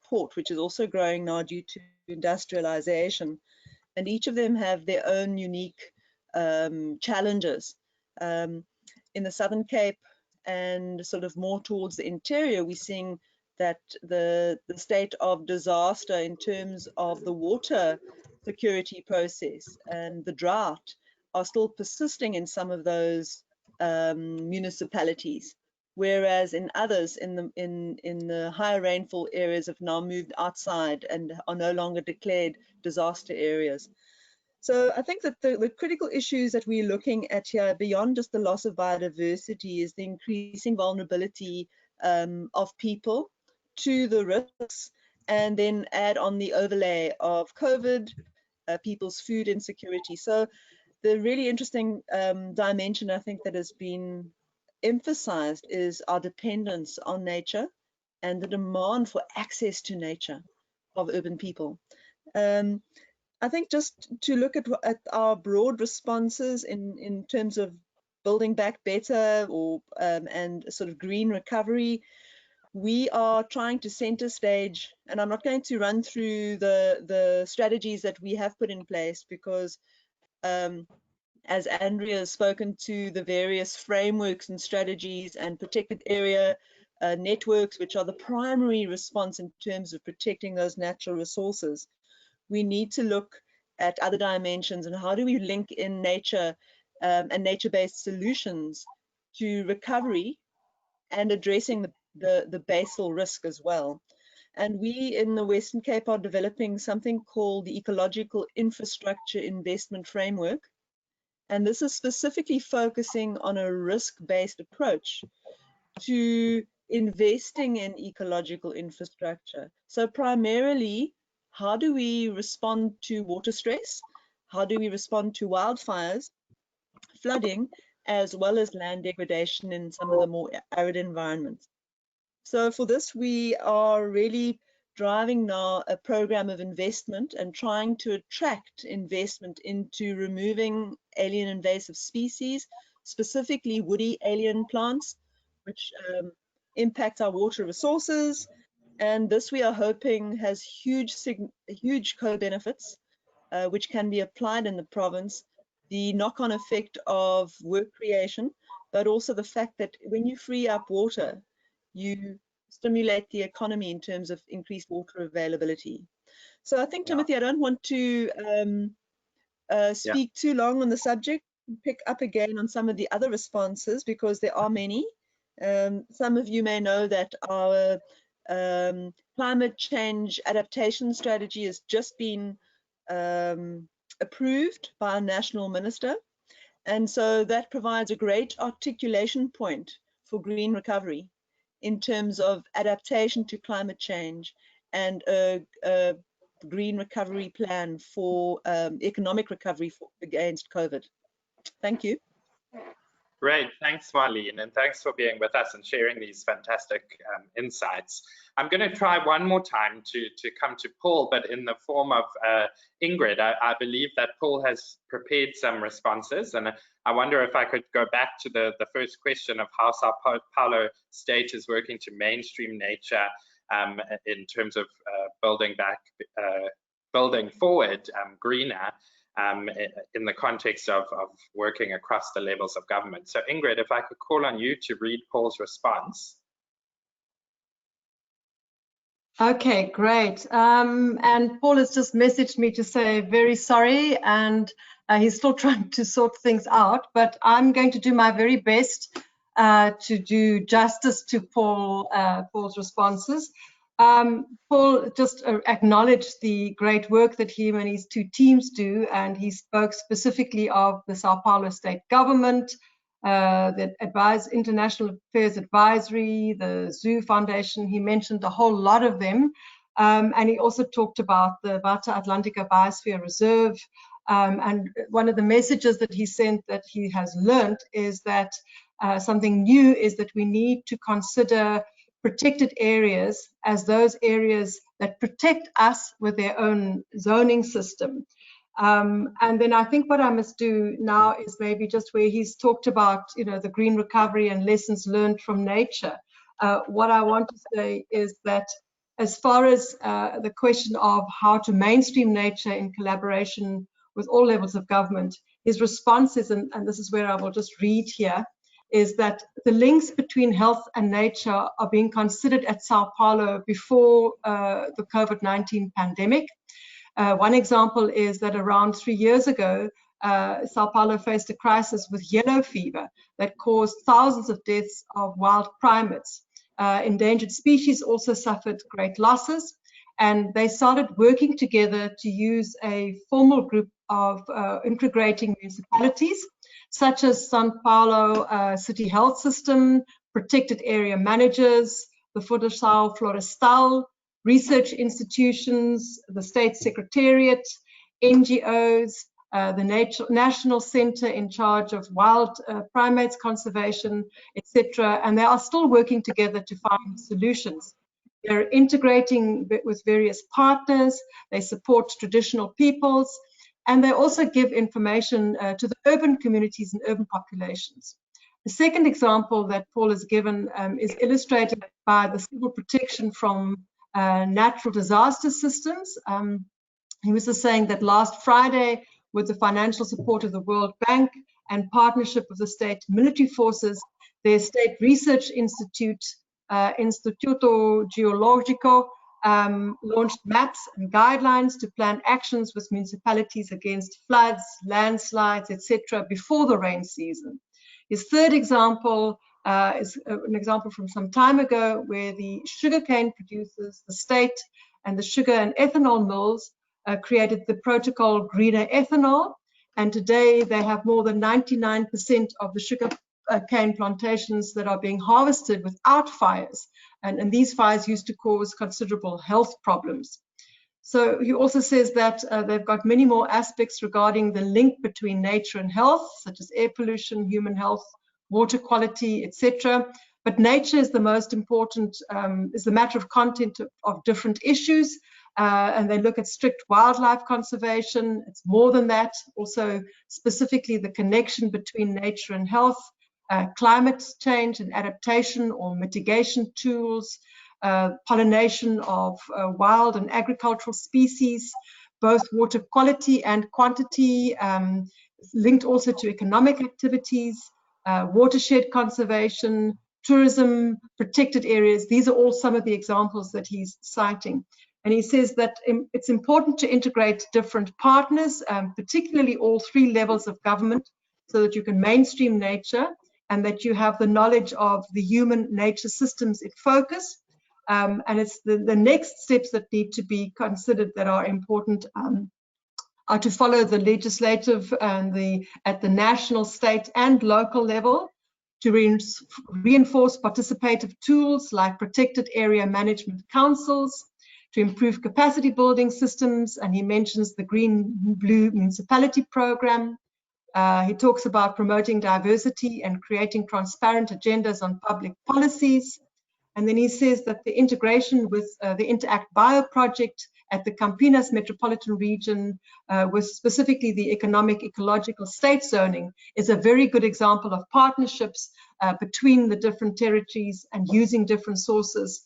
port, which is also growing now due to industrialization, and each of them have their own unique challenges. In the Southern Cape and sort of more towards the interior, we're seeing that the state of disaster in terms of the water security process and the drought are still persisting in some of those municipalities, whereas in others, in the higher rainfall areas, have now moved outside and are no longer declared disaster areas. So I think that the critical issues that we're looking at here, beyond just the loss of biodiversity, is the increasing vulnerability of people to the risks, and then add on the overlay of COVID, people's food insecurity. So the really interesting dimension, I think, that has been emphasized is our dependence on nature and the demand for access to nature of urban people. I think just to look at our broad responses in terms of building back better and sort of green recovery, we are trying to center stage, and I'm not going to run through the strategies that we have put in place, because as Andrea has spoken to the various frameworks and strategies and protected area networks, which are the primary response in terms of protecting those natural resources, we need to look at other dimensions and how do we link in nature and nature-based solutions to recovery and addressing the basal risk as well. And we in the Western Cape are developing something called the Ecological Infrastructure Investment Framework. And this is specifically focusing on a risk-based approach to investing in ecological infrastructure. So primarily, how do we respond to water stress? How do we respond to wildfires, flooding, as well as land degradation in some of the more arid environments? So for this, we are really driving now a program of investment and trying to attract investment into removing alien invasive species, specifically woody alien plants, which impact our water resources. And this, we are hoping, has huge co-benefits, which can be applied in the province. The knock-on effect of work creation, but also the fact that when you free up water, you stimulate the economy in terms of increased water availability. So I think, Timothy, I don't want to speak too long on the subject, pick up again on some of the other responses because there are many. Some of you may know that our climate change adaptation strategy has just been approved by our national minister. And so that provides a great articulation point for green recovery in terms of adaptation to climate change and a green recovery plan for economic recovery against COVID. Thank you. Great, thanks Marlene, and thanks for being with us and sharing these fantastic insights. I'm going to try one more time to come to Paul, but in the form of Ingrid. I believe that Paul has prepared some responses, and I wonder if I could go back to the first question of how Sao Paulo State is working to mainstream nature in terms of building forward greener. In the context of working across the levels of government. So Ingrid, if I could call on you to read Paul's response. Okay, great. And Paul has just messaged me to say very sorry, and he's still trying to sort things out, but I'm going to do my very best to do justice to Paul's responses. Paul just acknowledged the great work that he and his two teams do, and he spoke specifically of the Sao Paulo State Government, the International Affairs Advisory, the Zoo Foundation. He mentioned a whole lot of them, and he also talked about the Mata Atlântica Biosphere Reserve. And one of the messages that he sent that he has learned is that something new is that we need to consider protected areas as those areas that protect us with their own zoning system. And then I think what I must do now is maybe just where he's talked about, the green recovery and lessons learned from nature. What I want to say is that as far as the question of how to mainstream nature in collaboration with all levels of government, his response is, and this is where I will just read here, is that the links between health and nature are being considered at Sao Paulo before the COVID-19 pandemic. One example is that around 3 years ago, Sao Paulo faced a crisis with yellow fever that caused thousands of deaths of wild primates. Endangered species also suffered great losses, and they started working together to use a formal group of integrating municipalities, such as Sao Paulo City Health System, protected area managers, the Fundação Florestal, research institutions, the State Secretariat, NGOs, the National Center in charge of wild primates conservation, etc. And they are still working together to find solutions. They're integrating with various partners, they support traditional peoples, and they also give information to the urban communities and urban populations. The second example that Paul has given is illustrated by the civil protection from natural disaster systems. He was just saying that last Friday, with the financial support of the World Bank and partnership of the state military forces, their state research institute, Instituto Geológico, launched maps and guidelines to plan actions with municipalities against floods, landslides, etc. before the rain season. His third example is an example from some time ago where the sugarcane producers, the state, and the sugar and ethanol mills created the protocol Greener Ethanol, and today they have more than 99% of the sugar cane plantations that are being harvested without fires, and these fires used to cause considerable health problems. So he also says that they've got many more aspects regarding the link between nature and health, such as air pollution, human health, water quality, etc. but nature is the most important, is the matter of content of different issues. And they look at strict wildlife conservation. It's more than that. Also, specifically the connection between nature and health, climate change and adaptation or mitigation tools, pollination of wild and agricultural species, both water quality and quantity, linked also to economic activities, watershed conservation, tourism, protected areas. These are all some of the examples that he's citing. And he says that it's important to integrate different partners, particularly all 3 levels of government, so that you can mainstream nature and that you have the knowledge of the human nature systems in focus. And it's the next steps that need to be considered that are important are to follow the legislative and at the national, state and local level, to reinforce participative tools like protected area management councils, to improve capacity building systems, and he mentions the Green Blue Municipality Program. He talks about promoting diversity and creating transparent agendas on public policies. And then he says that the integration with the Interact Bio project at the Campinas metropolitan region, with specifically the ecological state zoning, is a very good example of partnerships between the different territories and using different sources.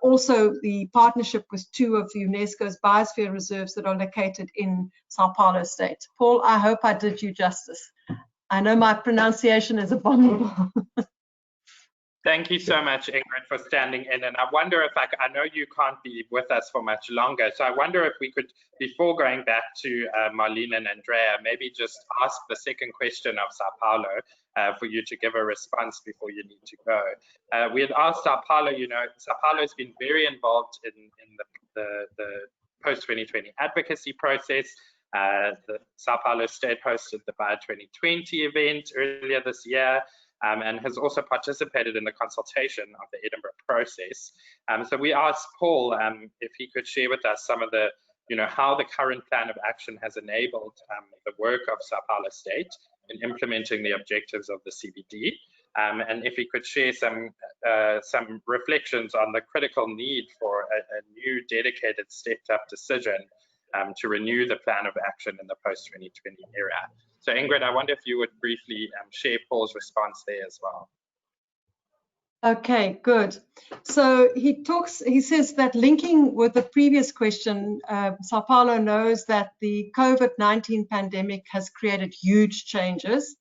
Also, the partnership with 2 of UNESCO's Biosphere Reserves that are located in Sao Paulo state. Paul, I hope I did you justice. I know my pronunciation is abominable. Thank you so much, Ingrid, for standing in. And I wonder if I know you can't be with us for much longer. So I wonder if we could, before going back to Marlene and Andrea, maybe just ask the second question of Sao Paulo for you to give a response before you need to go. We had asked Sao Paulo, Sao Paulo has been very involved in the post-2020 advocacy process. The Sao Paulo state hosted the Bio 2020 event earlier this year. And has also participated in the consultation of the Edinburgh process. So we asked Paul if he could share with us some of the, how the current plan of action has enabled the work of Sao Paulo State in implementing the objectives of the CBD, and if he could share some reflections on the critical need for a new dedicated stepped-up decision to renew the plan of action in the post-2020 era. So Ingrid, I wonder if you would briefly share Paul's response there as well. Okay, good. So he says that linking with the previous question, Sao Paulo knows that the COVID-19 pandemic has created huge changes.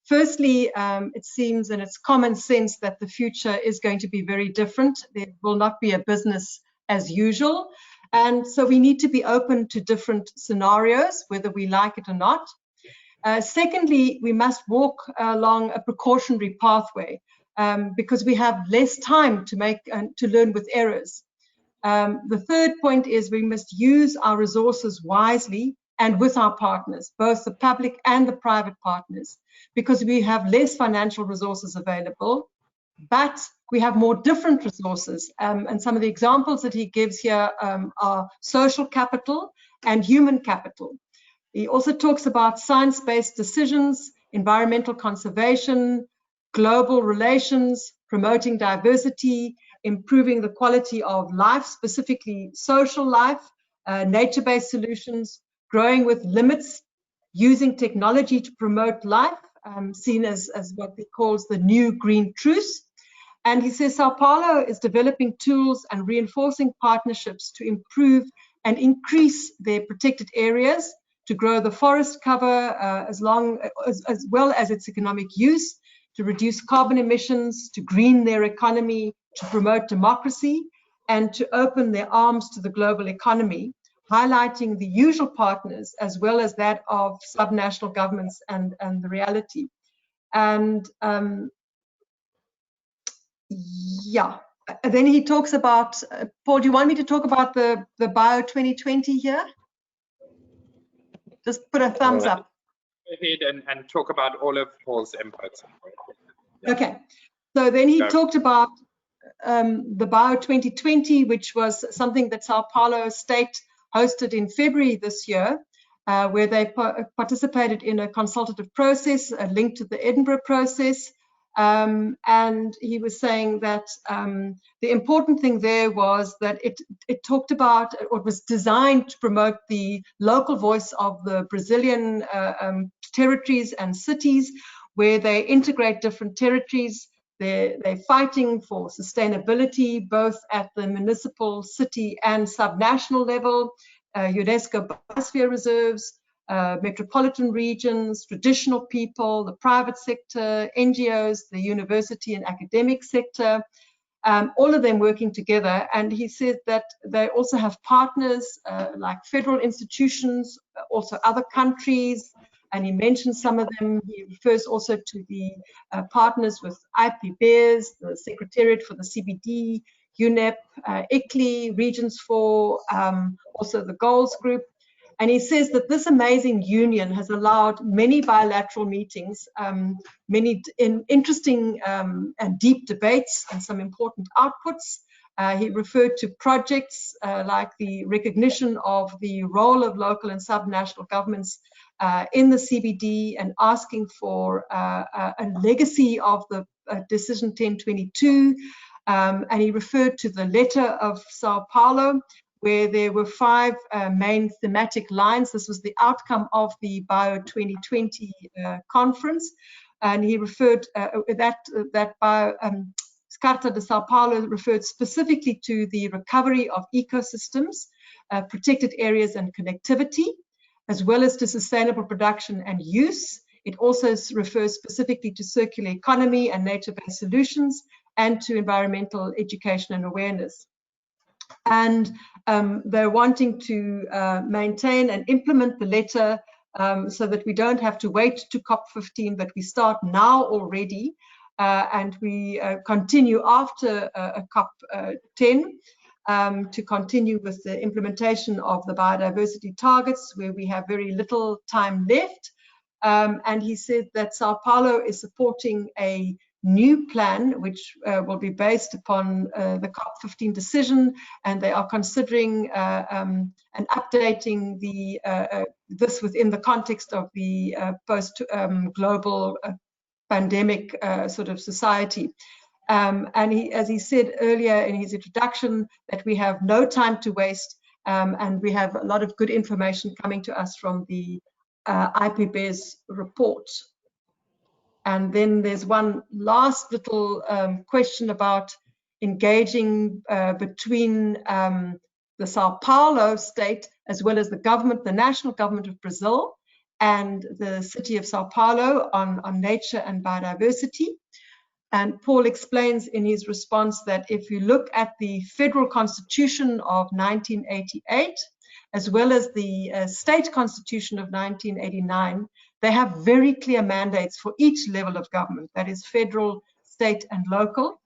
Firstly, it seems, and it's common sense, that the future is going to be very different. There will not be a business as usual. And so we need to be open to different scenarios, whether we like it or not. Secondly, we must walk along a precautionary pathway because we have less time to learn with errors. The third point is we must use our resources wisely and with our partners, both the public and the private partners, because we have less financial resources available, but we have more different resources. And some of the examples that he gives here are social capital and human capital. He also talks about science-based decisions, environmental conservation, global relations, promoting diversity, improving the quality of life, specifically social life, nature-based solutions, growing with limits, using technology to promote life, seen as what he calls the new green truce. And he says Sao Paulo is developing tools and reinforcing partnerships to improve and increase their protected areas, to grow the forest cover as well as its economic use, to reduce carbon emissions, to green their economy, to promote democracy, and to open their arms to the global economy, highlighting the usual partners as well as that of subnational governments and the reality. And yeah, and then he talks about, Paul, do you want me to talk about the Bio 2020 here? Just put a thumbs up. Go ahead and talk about all of Paul's inputs. Yeah. Okay, so then he talked about the Bio 2020, which was something that Sao Paulo State hosted in February this year, where they participated in a consultative process linked to the Edinburgh process. And he was saying that the important thing there was that it talked about, or it was designed to promote the local voice of the Brazilian territories and cities, where they integrate different territories. They're fighting for sustainability, both at the municipal, city, and subnational level, UNESCO Biosphere Reserves, metropolitan regions, traditional people, the private sector, NGOs, the university and academic sector, all of them working together. And he said that they also have partners like federal institutions, also other countries, and he mentioned some of them. He refers also to the partners with IPBES, the Secretariat for the CBD, UNEP, ICLEI, Regions 4, also the Goals Group. And he says that this amazing union has allowed many bilateral meetings, many interesting and deep debates, and some important outputs. He referred to projects like the recognition of the role of local and subnational governments in the CBD, and asking for a legacy of the Decision 1022. And he referred to the letter of Sao Paulo, where there were 5 main thematic lines. This was the outcome of the Bio 2020 conference. And he referred Carta de Sao Paulo referred specifically to the recovery of ecosystems, protected areas and connectivity, as well as to sustainable production and use. It also refers specifically to circular economy and nature-based solutions, and to environmental education and awareness. And they're wanting to maintain and implement the letter so that we don't have to wait to COP15, but we start now already, and we continue after COP10 to continue with the implementation of the biodiversity targets, where we have very little time left. And he said that Sao Paulo is supporting a new plan, which will be based upon the COP15 decision, and they are considering and updating this within the context of the post-global pandemic sort of society. And as he said earlier in his introduction, that we have no time to waste, and we have a lot of good information coming to us from the IPBES report. And then there's one last little question about engaging between the Sao Paulo state, as well as the government, the national government of Brazil, and the city of Sao Paulo on nature and biodiversity. And Paul explains in his response that if you look at the federal constitution of 1988, as well as the state constitution of 1989, they have very clear mandates for each level of government, that is federal, state, and local.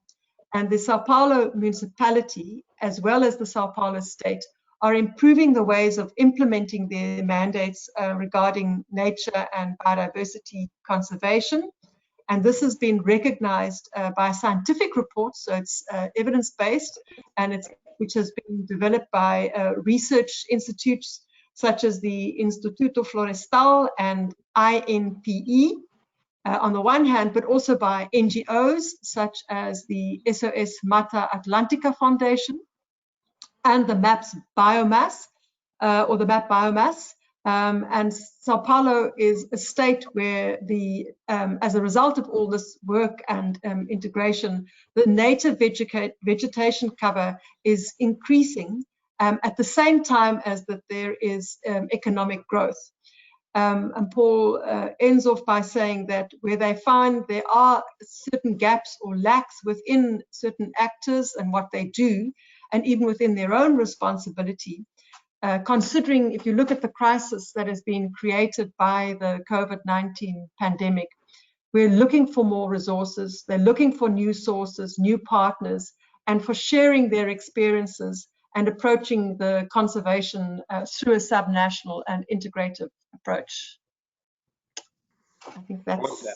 And the Sao Paulo municipality, as well as the Sao Paulo state, are improving the ways of implementing their mandates regarding nature and biodiversity conservation. And this has been recognized by scientific reports, so it's evidence-based, and which has been developed by research institutes such as the Instituto Florestal and INPE on the one hand, but also by NGOs such as the SOS Mata Atlantica Foundation and the MAPS Biomass, or the MAP Biomass. And Sao Paulo is a state where as a result of all this work and integration, the native vegetation cover is increasing at the same time as that there is economic growth. And Paul ends off by saying that where they find there are certain gaps or lacks within certain actors and what they do, and even within their own responsibility, considering if you look at the crisis that has been created by the COVID-19 pandemic, we're looking for more resources, they're looking for new sources, new partners, and for sharing their experiences and approaching the conservation through a subnational and integrative approach. I think that's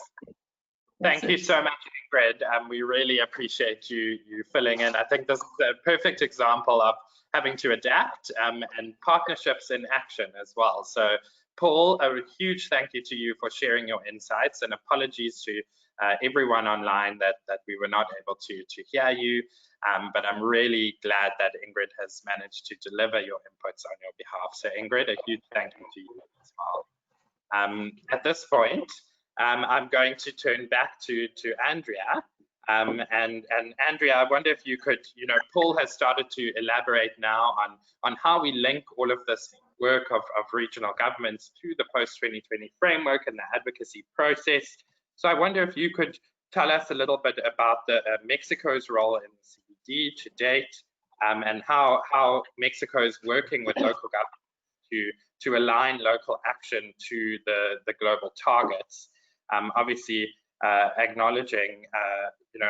Thank you so much, Ingrid. We really appreciate you filling in. I think this is a perfect example of having to adapt and partnerships in action as well. So Paul, a huge thank you to you for sharing your insights, and apologies to everyone online that we were not able to hear you. But I'm really glad that Ingrid has managed to deliver your inputs on your behalf. So Ingrid, a huge thank you to you as well. At this point, I'm going to turn back to Andrea. And Andrea, I wonder if you could, Paul has started to elaborate now on how we link all of this work of regional governments to the post-2020 framework and the advocacy process. So I wonder if you could tell us a little bit about Mexico's role in the CBD to date, and how Mexico is working with local governments to align local action to the global targets. Obviously, acknowledging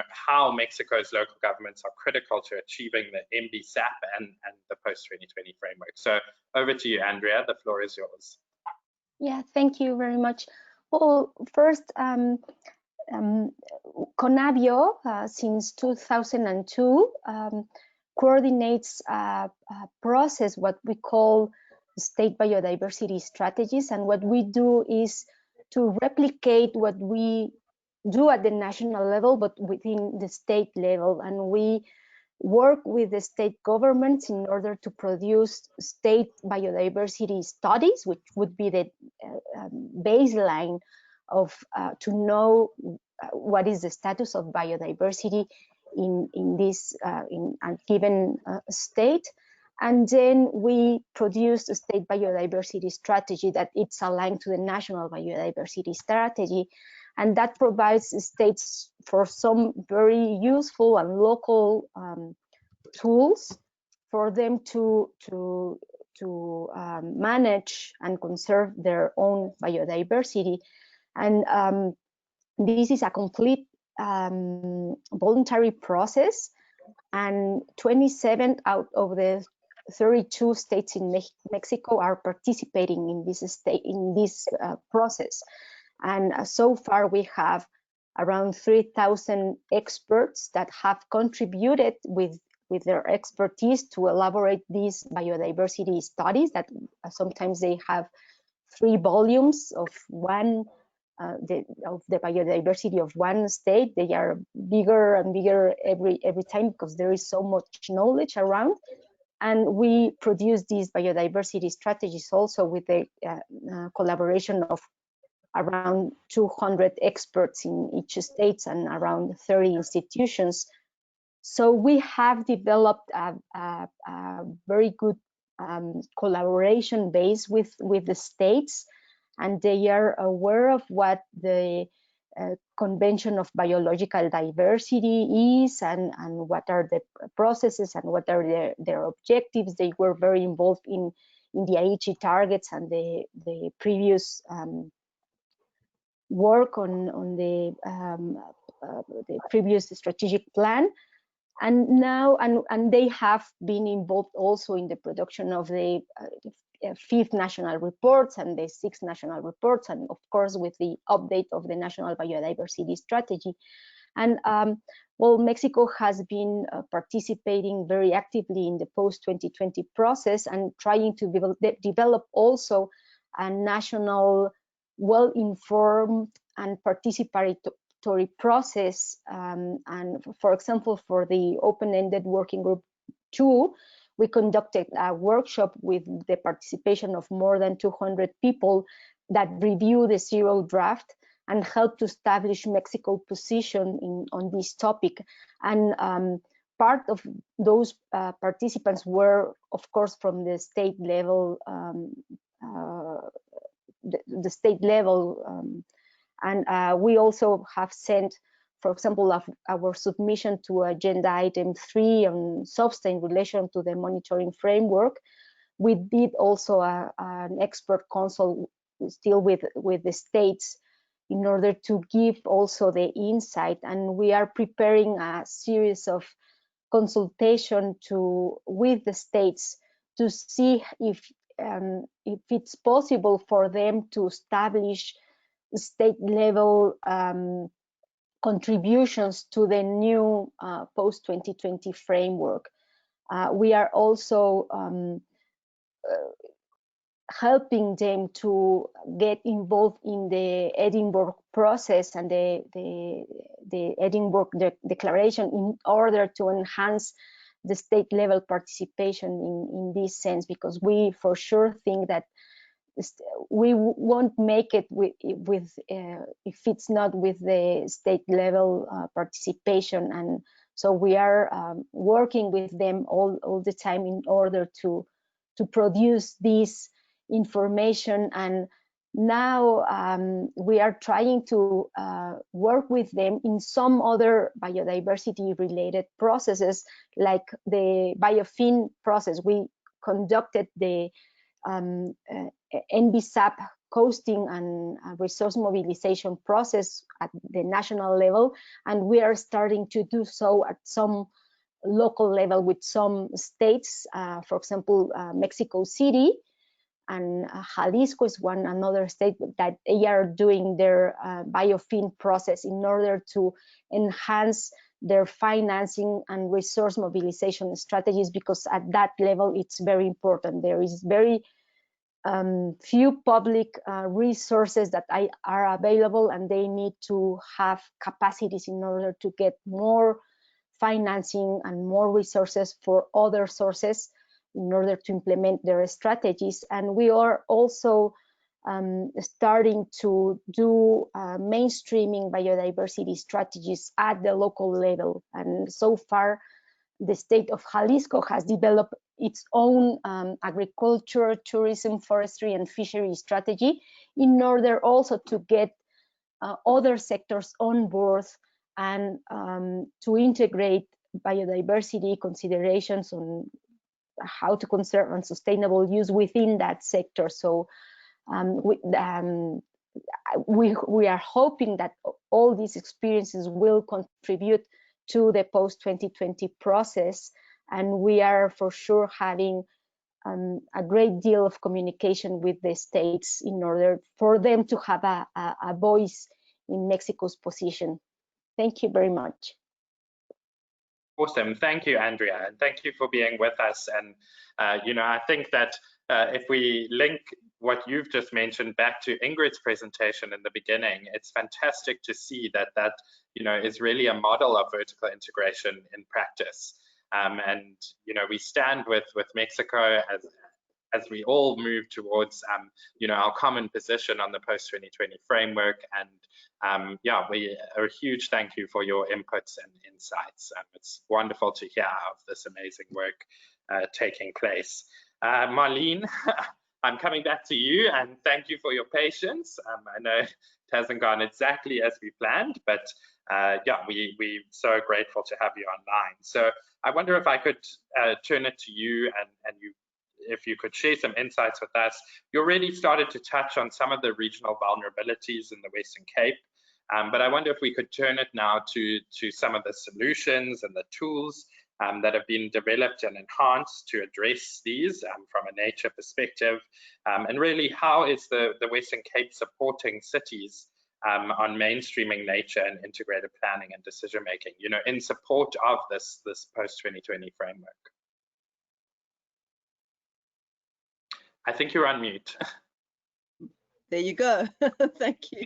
how Mexico's local governments are critical to achieving the MBSAP and the post-2020 framework. So over to you, Andrea. The floor is yours. Yeah, thank you very much. Well, first, CONABIO, since 2002, coordinates a process, what we call state biodiversity strategies. And what we do is to replicate what we do at the national level, but within the state level. And we work with the state governments in order to produce state biodiversity studies, which would be the baseline of to know what is the status of biodiversity in this in a given state. And then we produce a state biodiversity strategy that it's aligned to the national biodiversity strategy. And that provides states for some very useful and local tools for them to manage and conserve their own biodiversity. And this is a complete voluntary process. And 27 out of the 32 states in Mexico are participating in this process. And so far, we have around 3,000 experts that have contributed with their expertise to elaborate these biodiversity studies that sometimes they have 3 volumes of one the biodiversity of one state. They are bigger and bigger every time because there is so much knowledge around. And we produce these biodiversity strategies also with the collaboration of around 200 experts in each state and around 30 institutions. So we have developed a very good collaboration base with the states, and they are aware of what the Convention of Biological Diversity is and what are the processes and what are their objectives. They were very involved in the Aichi targets and the previous work on the previous strategic plan. And now, and they have been involved also in the production of the 5th national reports and the 6th national reports, and of course with the update of the national biodiversity strategy. And well, Mexico has been participating very actively in the post-2020 process and trying to develop also a national, well-informed and participatory process. And for example, for the open-ended working group 2, we conducted a workshop with the participation of more than 200 people that review the 0 draft and help to establish Mexico's position on this topic. And part of those participants were, of course, from the state level, the state level. And we also have sent, for example, our submission to agenda item 3 on substance in relation to the monitoring framework. We did also an expert consult still with the states in order to give also the insight. And we are preparing a series of consultation with the states to see if it's possible for them to establish state level contributions to the new post-2020 framework. We are also helping them to get involved in the Edinburgh process and the Edinburgh Declaration in order to enhance the state level participation in this sense, because we for sure think that we won't make it if it's not with the state level participation. And so we are working with them all the time in order to produce this information. And now we are trying to work with them in some other biodiversity related processes, like the biofin process. We conducted the NBSAP costing and resource mobilization process at the national level, and we are starting to do so at some local level with some states. For example, Mexico City and Jalisco is another state that they are doing their biofin process in order to enhance their financing and resource mobilization strategies, because at that level it's very important. There is very few public resources that are available, and they need to have capacities in order to get more financing and more resources for other sources in order to implement their strategies. And we are also starting to do mainstreaming biodiversity strategies at the local level. And so far, the state of Jalisco has developed its own agriculture, tourism, forestry, and fishery strategy in order also to get other sectors on board and to integrate biodiversity considerations on how to conserve and sustainable use within that sector. So we are hoping that all these experiences will contribute to the post-2020 process, and we are for sure having a great deal of communication with the states in order for them to have a voice in Mexico's position. Thank you very much. Awesome. Thank you, Andrea, and thank you for being with us. And you know, I think that if we link what you've just mentioned back to Ingrid's presentation in the beginning, it's fantastic to see that you know, is really a model of vertical integration in practice. And you know, we stand with Mexico as we all move towards you know, our common position on the post-2020 framework. And yeah, a huge thank you for your inputs and insights. It's wonderful to hear of this amazing work taking place. Marlene, I'm coming back to you, and thank you for your patience. I know it hasn't gone exactly as we planned, but yeah, we're so grateful to have you online. So I wonder if I could turn it to you, and if you could share some insights with us. You already started to touch on some of the regional vulnerabilities in the Western Cape, but I wonder if we could turn it now to some of the solutions and the tools that have been developed and enhanced to address these from a nature perspective, and really how is the Western Cape supporting cities on mainstreaming nature and integrated planning and decision making, you know, in support of this post-2020 framework. I think you're on mute. There you go. Thank you.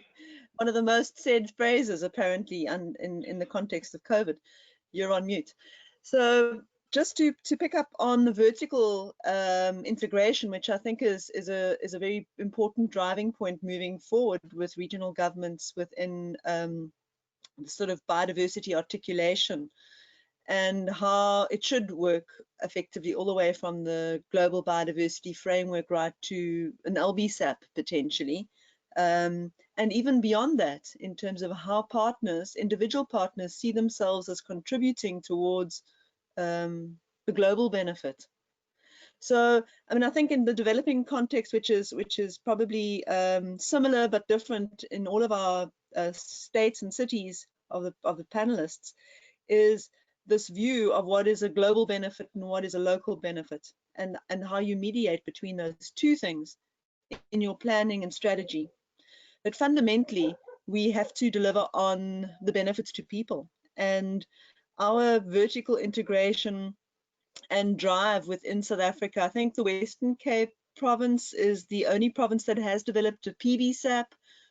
One of the most said phrases apparently, and in the context of COVID, you're on mute. So just to pick up on the vertical integration, which I think is a very important driving point moving forward with regional governments within the sort of biodiversity articulation, and how it should work effectively all the way from the global biodiversity framework right to an LBSAP potentially, and even beyond that in terms of how partners, individual partners, see themselves as contributing towards the global benefit. So, I mean, I think in the developing context, which is probably similar but different in all of our states and cities of the panelists, is this view of what is a global benefit and what is a local benefit, and how you mediate between those two things in your planning and strategy. But fundamentally, we have to deliver on the benefits to people, and our vertical integration and drive within South Africa. I think the Western Cape province is the only province that has developed a PBSAP,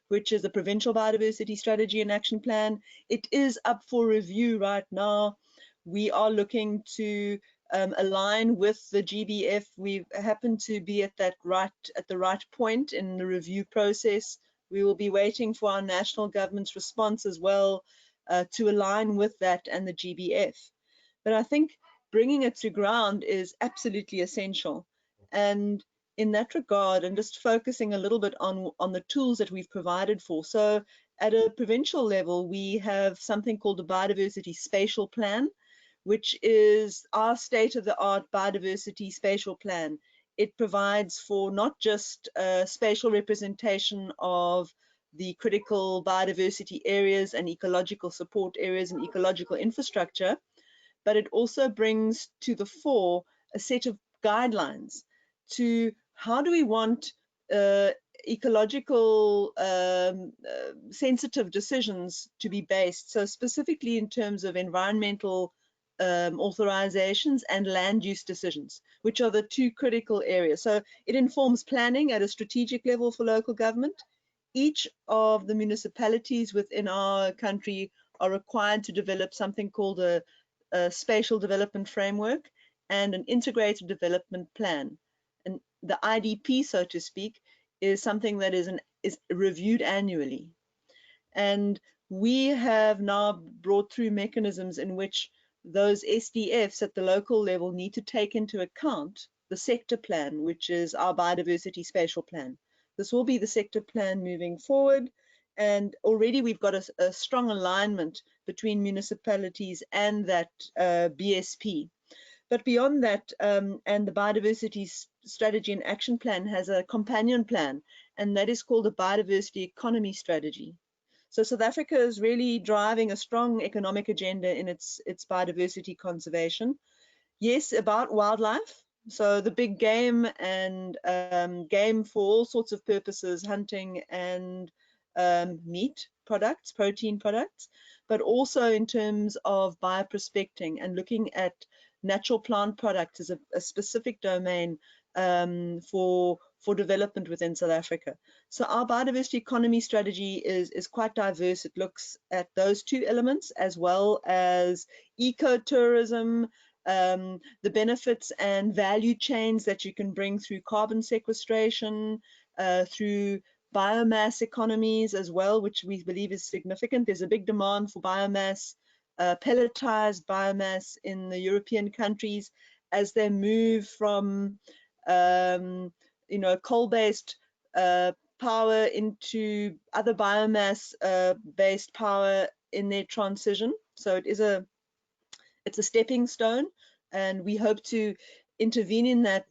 which is a Provincial Biodiversity Strategy and Action Plan. It is up for review right now. We are looking to align with the GBF. We happen to be at the right point in the review process. We will be waiting for our national government's response as well to align with that and the GBF. But I think bringing it to ground is absolutely essential. And in that regard, and just focusing a little bit on the tools that we've provided for. So at a provincial level, we have something called the Biodiversity Spatial Plan, which is our state-of-the-art biodiversity spatial plan. It provides for not just spatial representation of the critical biodiversity areas and ecological support areas and ecological infrastructure, but it also brings to the fore a set of guidelines to how do we want ecological sensitive decisions to be based. So specifically in terms of environmental authorizations and land use decisions, which are the two critical areas. So it informs planning at a strategic level for local government. Each of the municipalities within our country are required to develop something called a spatial development framework and an integrated development plan. And the IDP, so to speak, is something that is reviewed annually. And we have now brought through mechanisms in which those SDFs at the local level need to take into account the sector plan, which is our biodiversity spatial plan. This will be the sector plan moving forward. And already we've got a strong alignment between municipalities and that BSP. But beyond that, and the Biodiversity Strategy and Action Plan has a companion plan, and that is called a Biodiversity Economy Strategy. So South Africa is really driving a strong economic agenda in its biodiversity conservation. Yes, about wildlife. So the big game and game for all sorts of purposes, hunting and meat products, protein products, but also in terms of bioprospecting and looking at natural plant products as a specific domain for development within South Africa. So our biodiversity economy strategy is quite diverse. It looks at those two elements as well as ecotourism, the benefits and value chains that you can bring through carbon sequestration, through biomass economies as well, which we believe is significant. There's a big demand for biomass, pelletized biomass in the European countries as they move from coal-based power into other biomass-based power in their transition. So it's a stepping stone, and we hope to intervene in that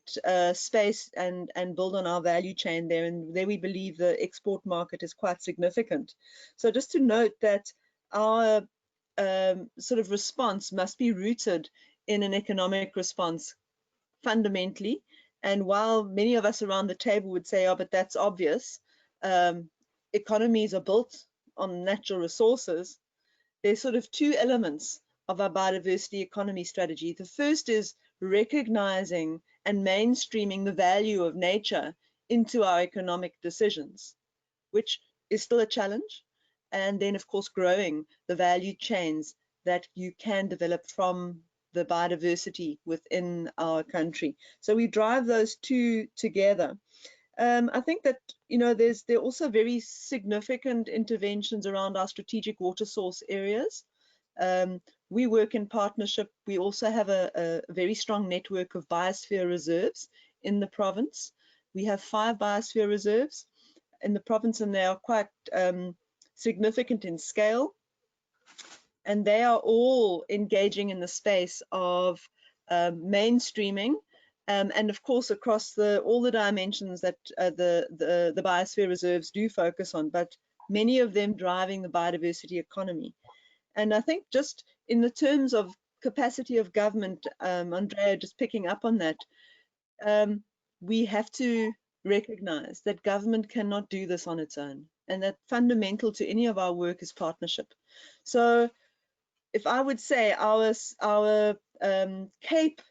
space and build on our value chain there. And there we believe the export market is quite significant. So just to note that our sort of response must be rooted in an economic response fundamentally. And while many of us around the table would say, oh, but that's obvious, economies are built on natural resources, there's sort of two elements of our biodiversity economy strategy. The first is recognizing and mainstreaming the value of nature into our economic decisions, which is still a challenge. And then, of course, growing the value chains that you can develop from the biodiversity within our country. So we drive those two together. I think that, there are also very significant interventions around our strategic water source areas. We work in partnership. We also have a very strong network of biosphere reserves in the province. We have 5 biosphere reserves in the province, and they are quite significant in scale. And they are all engaging in the space of mainstreaming, and of course across all the dimensions that the biosphere reserves do focus on, but many of them driving the biodiversity economy. And I think just in the terms of capacity of government, Andrea, just picking up on that, we have to recognize that government cannot do this on its own, and that fundamental to any of our work is partnership. So if I would say our CAPE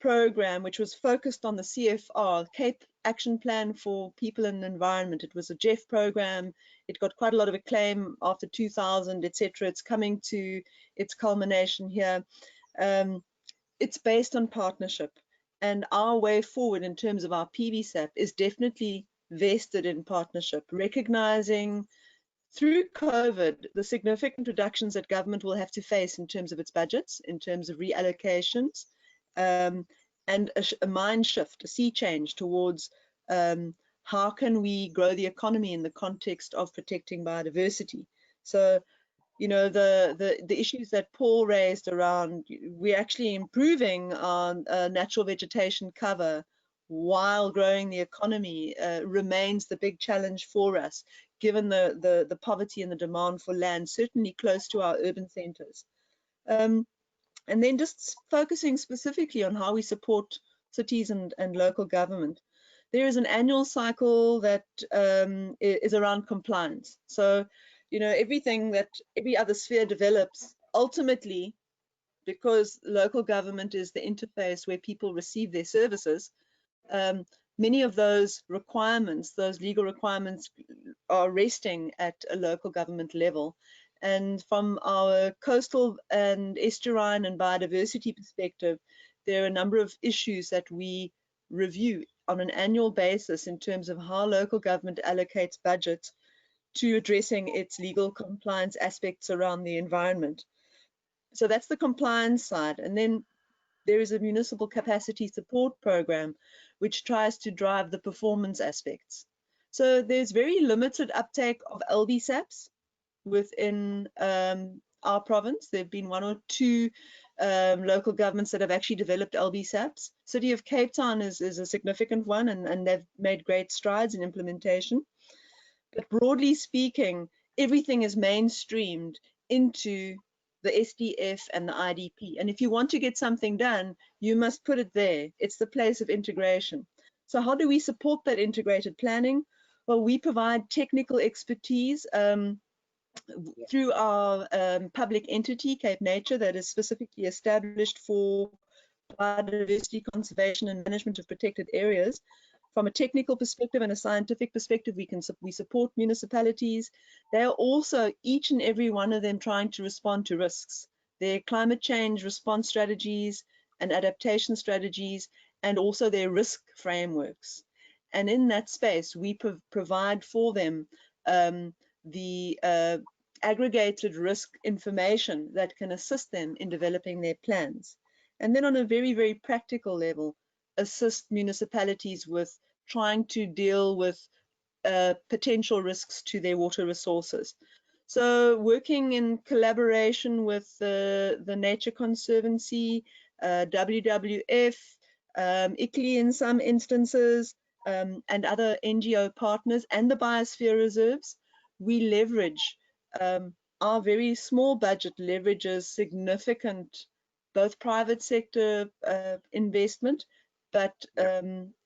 program which was focused on the CFR, Cape Action Plan for People and Environment. It was a GEF program. It got quite a lot of acclaim after 2000, etc. It's coming to its culmination here. It's based on partnership, and our way forward in terms of our PBSAP is definitely vested in partnership, recognizing through COVID the significant reductions that government will have to face in terms of its budgets, in terms of reallocations, and a mind shift, a sea change towards how can we grow the economy in the context of protecting biodiversity. So, you know, the issues that Paul raised around, we're actually improving on natural vegetation cover while growing the economy remains the big challenge for us, given the poverty and the demand for land, certainly close to our urban centres. And then just focusing specifically on how we support cities and local government. There is an annual cycle that is around compliance. So, you know, everything that every other sphere develops, ultimately, because local government is the interface where people receive their services, many of those requirements, those legal requirements, are resting at a local government level. And from our coastal and estuarine and biodiversity perspective, there are a number of issues that we review on an annual basis in terms of how local government allocates budget to addressing its legal compliance aspects around the environment. So that's the compliance side. And then there is a municipal capacity support program which tries to drive the performance aspects. So there's very limited uptake of LBSAPs within our province. There have been 1 or 2 local governments that have actually developed LBSAPs. City of Cape Town is a significant one, and they've made great strides in implementation. But broadly speaking, everything is mainstreamed into the SDF and the IDP. And if you want to get something done, you must put it there. It's the place of integration. So how do we support that integrated planning? Well, we provide technical expertise through our public entity, Cape Nature, that is specifically established for biodiversity conservation and management of protected areas. From a technical perspective and a scientific perspective, we support municipalities. They are also, each and every one of them, trying to respond to risks. Their climate change response strategies and adaptation strategies, and also their risk frameworks. And in that space, we provide for them the aggregated risk information that can assist them in developing their plans. And then on a very, very practical level, assist municipalities with trying to deal with potential risks to their water resources. So working in collaboration with the Nature Conservancy, WWF, ICLEI in some instances, and other NGO partners, and the Biosphere Reserves, we leverage our very small budget leverages significant both private sector investment, but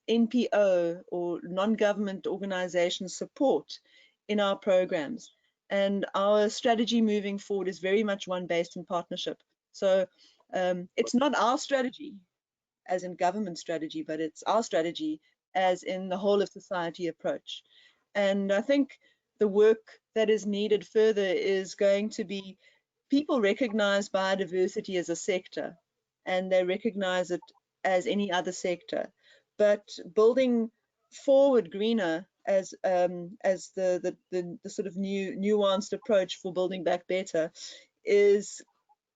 NPO or non-government organization support in our programs. And our strategy moving forward is very much one based in partnership. So it's not our strategy as in government strategy, but it's our strategy as in the whole of society approach. And I think the work that is needed further is going to be, people recognize biodiversity as a sector, and they recognize it as any other sector. But building forward greener as the sort of nuanced approach for building back better is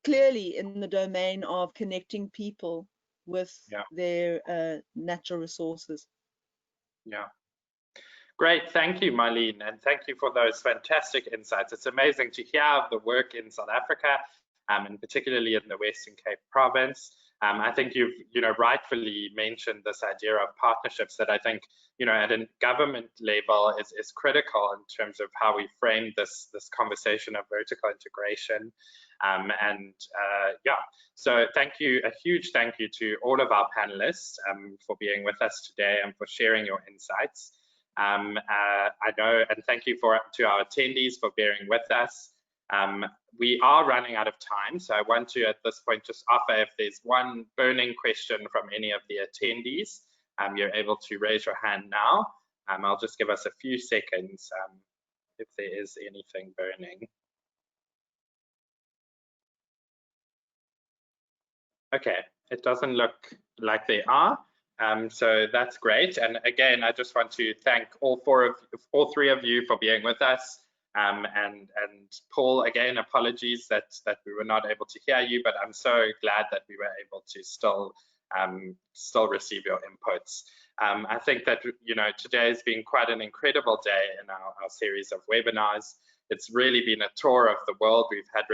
clearly in the domain of connecting people with their natural resources. Yeah. Great, thank you, Marlene, and thank you for those fantastic insights. It's amazing to hear of the work in South Africa, and particularly in the Western Cape province. I think you've, rightfully mentioned this idea of partnerships that I think, at a government level is critical in terms of how we frame this conversation of vertical integration. So thank you, a huge thank you to all of our panelists for being with us today and for sharing your insights. I know, and thank you to our attendees for bearing with us. We are running out of time, so I want to at this point just offer, if there's one burning question from any of the attendees, you're able to raise your hand now. I'll just give us a few seconds if there is anything burning. Okay, it doesn't look like there are. So that's great. And again, I just want to thank all three of you for being with us. And Paul, again, apologies that we were not able to hear you, but I'm so glad that we were able to still receive your inputs. I think that, you know, today has been quite an incredible day in our series of webinars. It's really been a tour of the world. We've had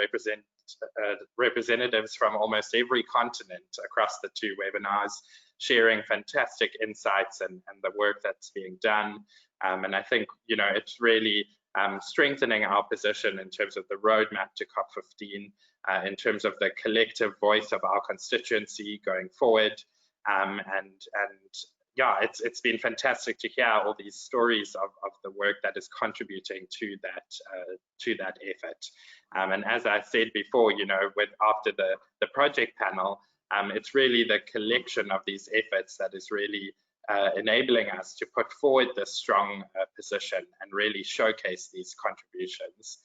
representatives from almost every continent across the two webinars, sharing fantastic insights and the work that's being done. And I think, you know, it's really strengthening our position in terms of the roadmap to COP15, in terms of the collective voice of our constituency going forward. And yeah, it's been fantastic to hear all these stories of the work that is contributing to that effort. And as I said before, you know, after the project panel, it's really the collection of these efforts that is really enabling us to put forward this strong position and really showcase these contributions.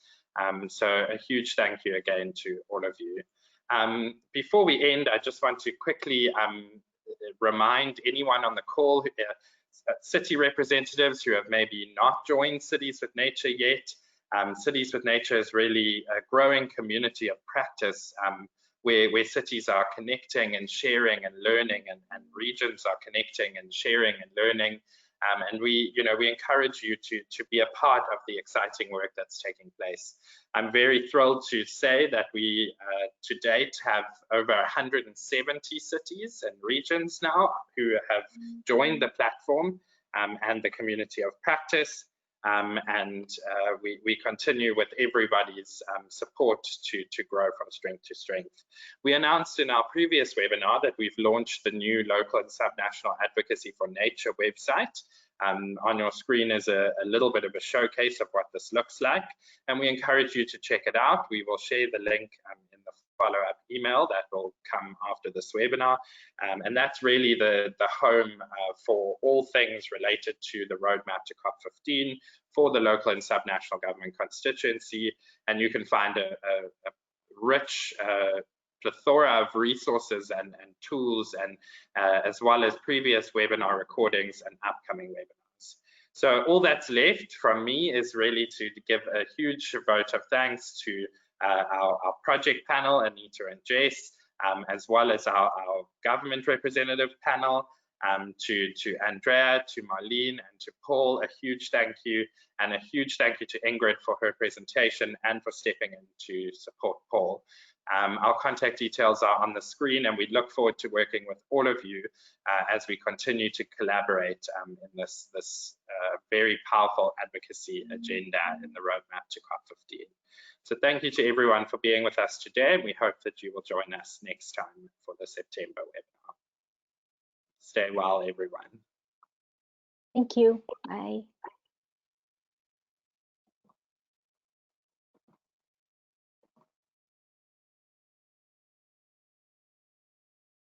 So a huge thank you again to all of you. Before we end, I just want to quickly remind anyone on the call, city representatives who have maybe not joined Cities with Nature yet. Cities with Nature is really a growing community of practice where cities are connecting and sharing and learning, and regions are connecting and sharing and learning. And we encourage you to be a part of the exciting work that's taking place. I'm very thrilled to say that we, to date, have over 170 cities and regions now who have joined the platform and the community of practice. We continue with everybody's support to grow from strength to strength. We announced in our previous webinar that we've launched the new local and subnational advocacy for nature website. On your screen is a little bit of a showcase of what this looks like, and we encourage you to check it out. We will share the link in the follow-up email that will come after this webinar, and that's really the home for all things related to the roadmap to COP15 for the local and subnational government constituency. And you can find a rich plethora of resources and tools, and as well as previous webinar recordings and upcoming webinars. So all that's left from me is really to give a huge vote of thanks to our project panel, Anita and Jess, as well as our government representative panel, to Andrea, to Marlene, and to Paul. A huge thank you, and a huge thank you to Ingrid for her presentation and for stepping in to support Paul. Our contact details are on the screen, and we look forward to working with all of you as we continue to collaborate in this very powerful advocacy agenda in the roadmap to COP15. So thank you to everyone for being with us today, and we hope that you will join us next time for the September webinar. Stay well, everyone. Thank you. Bye.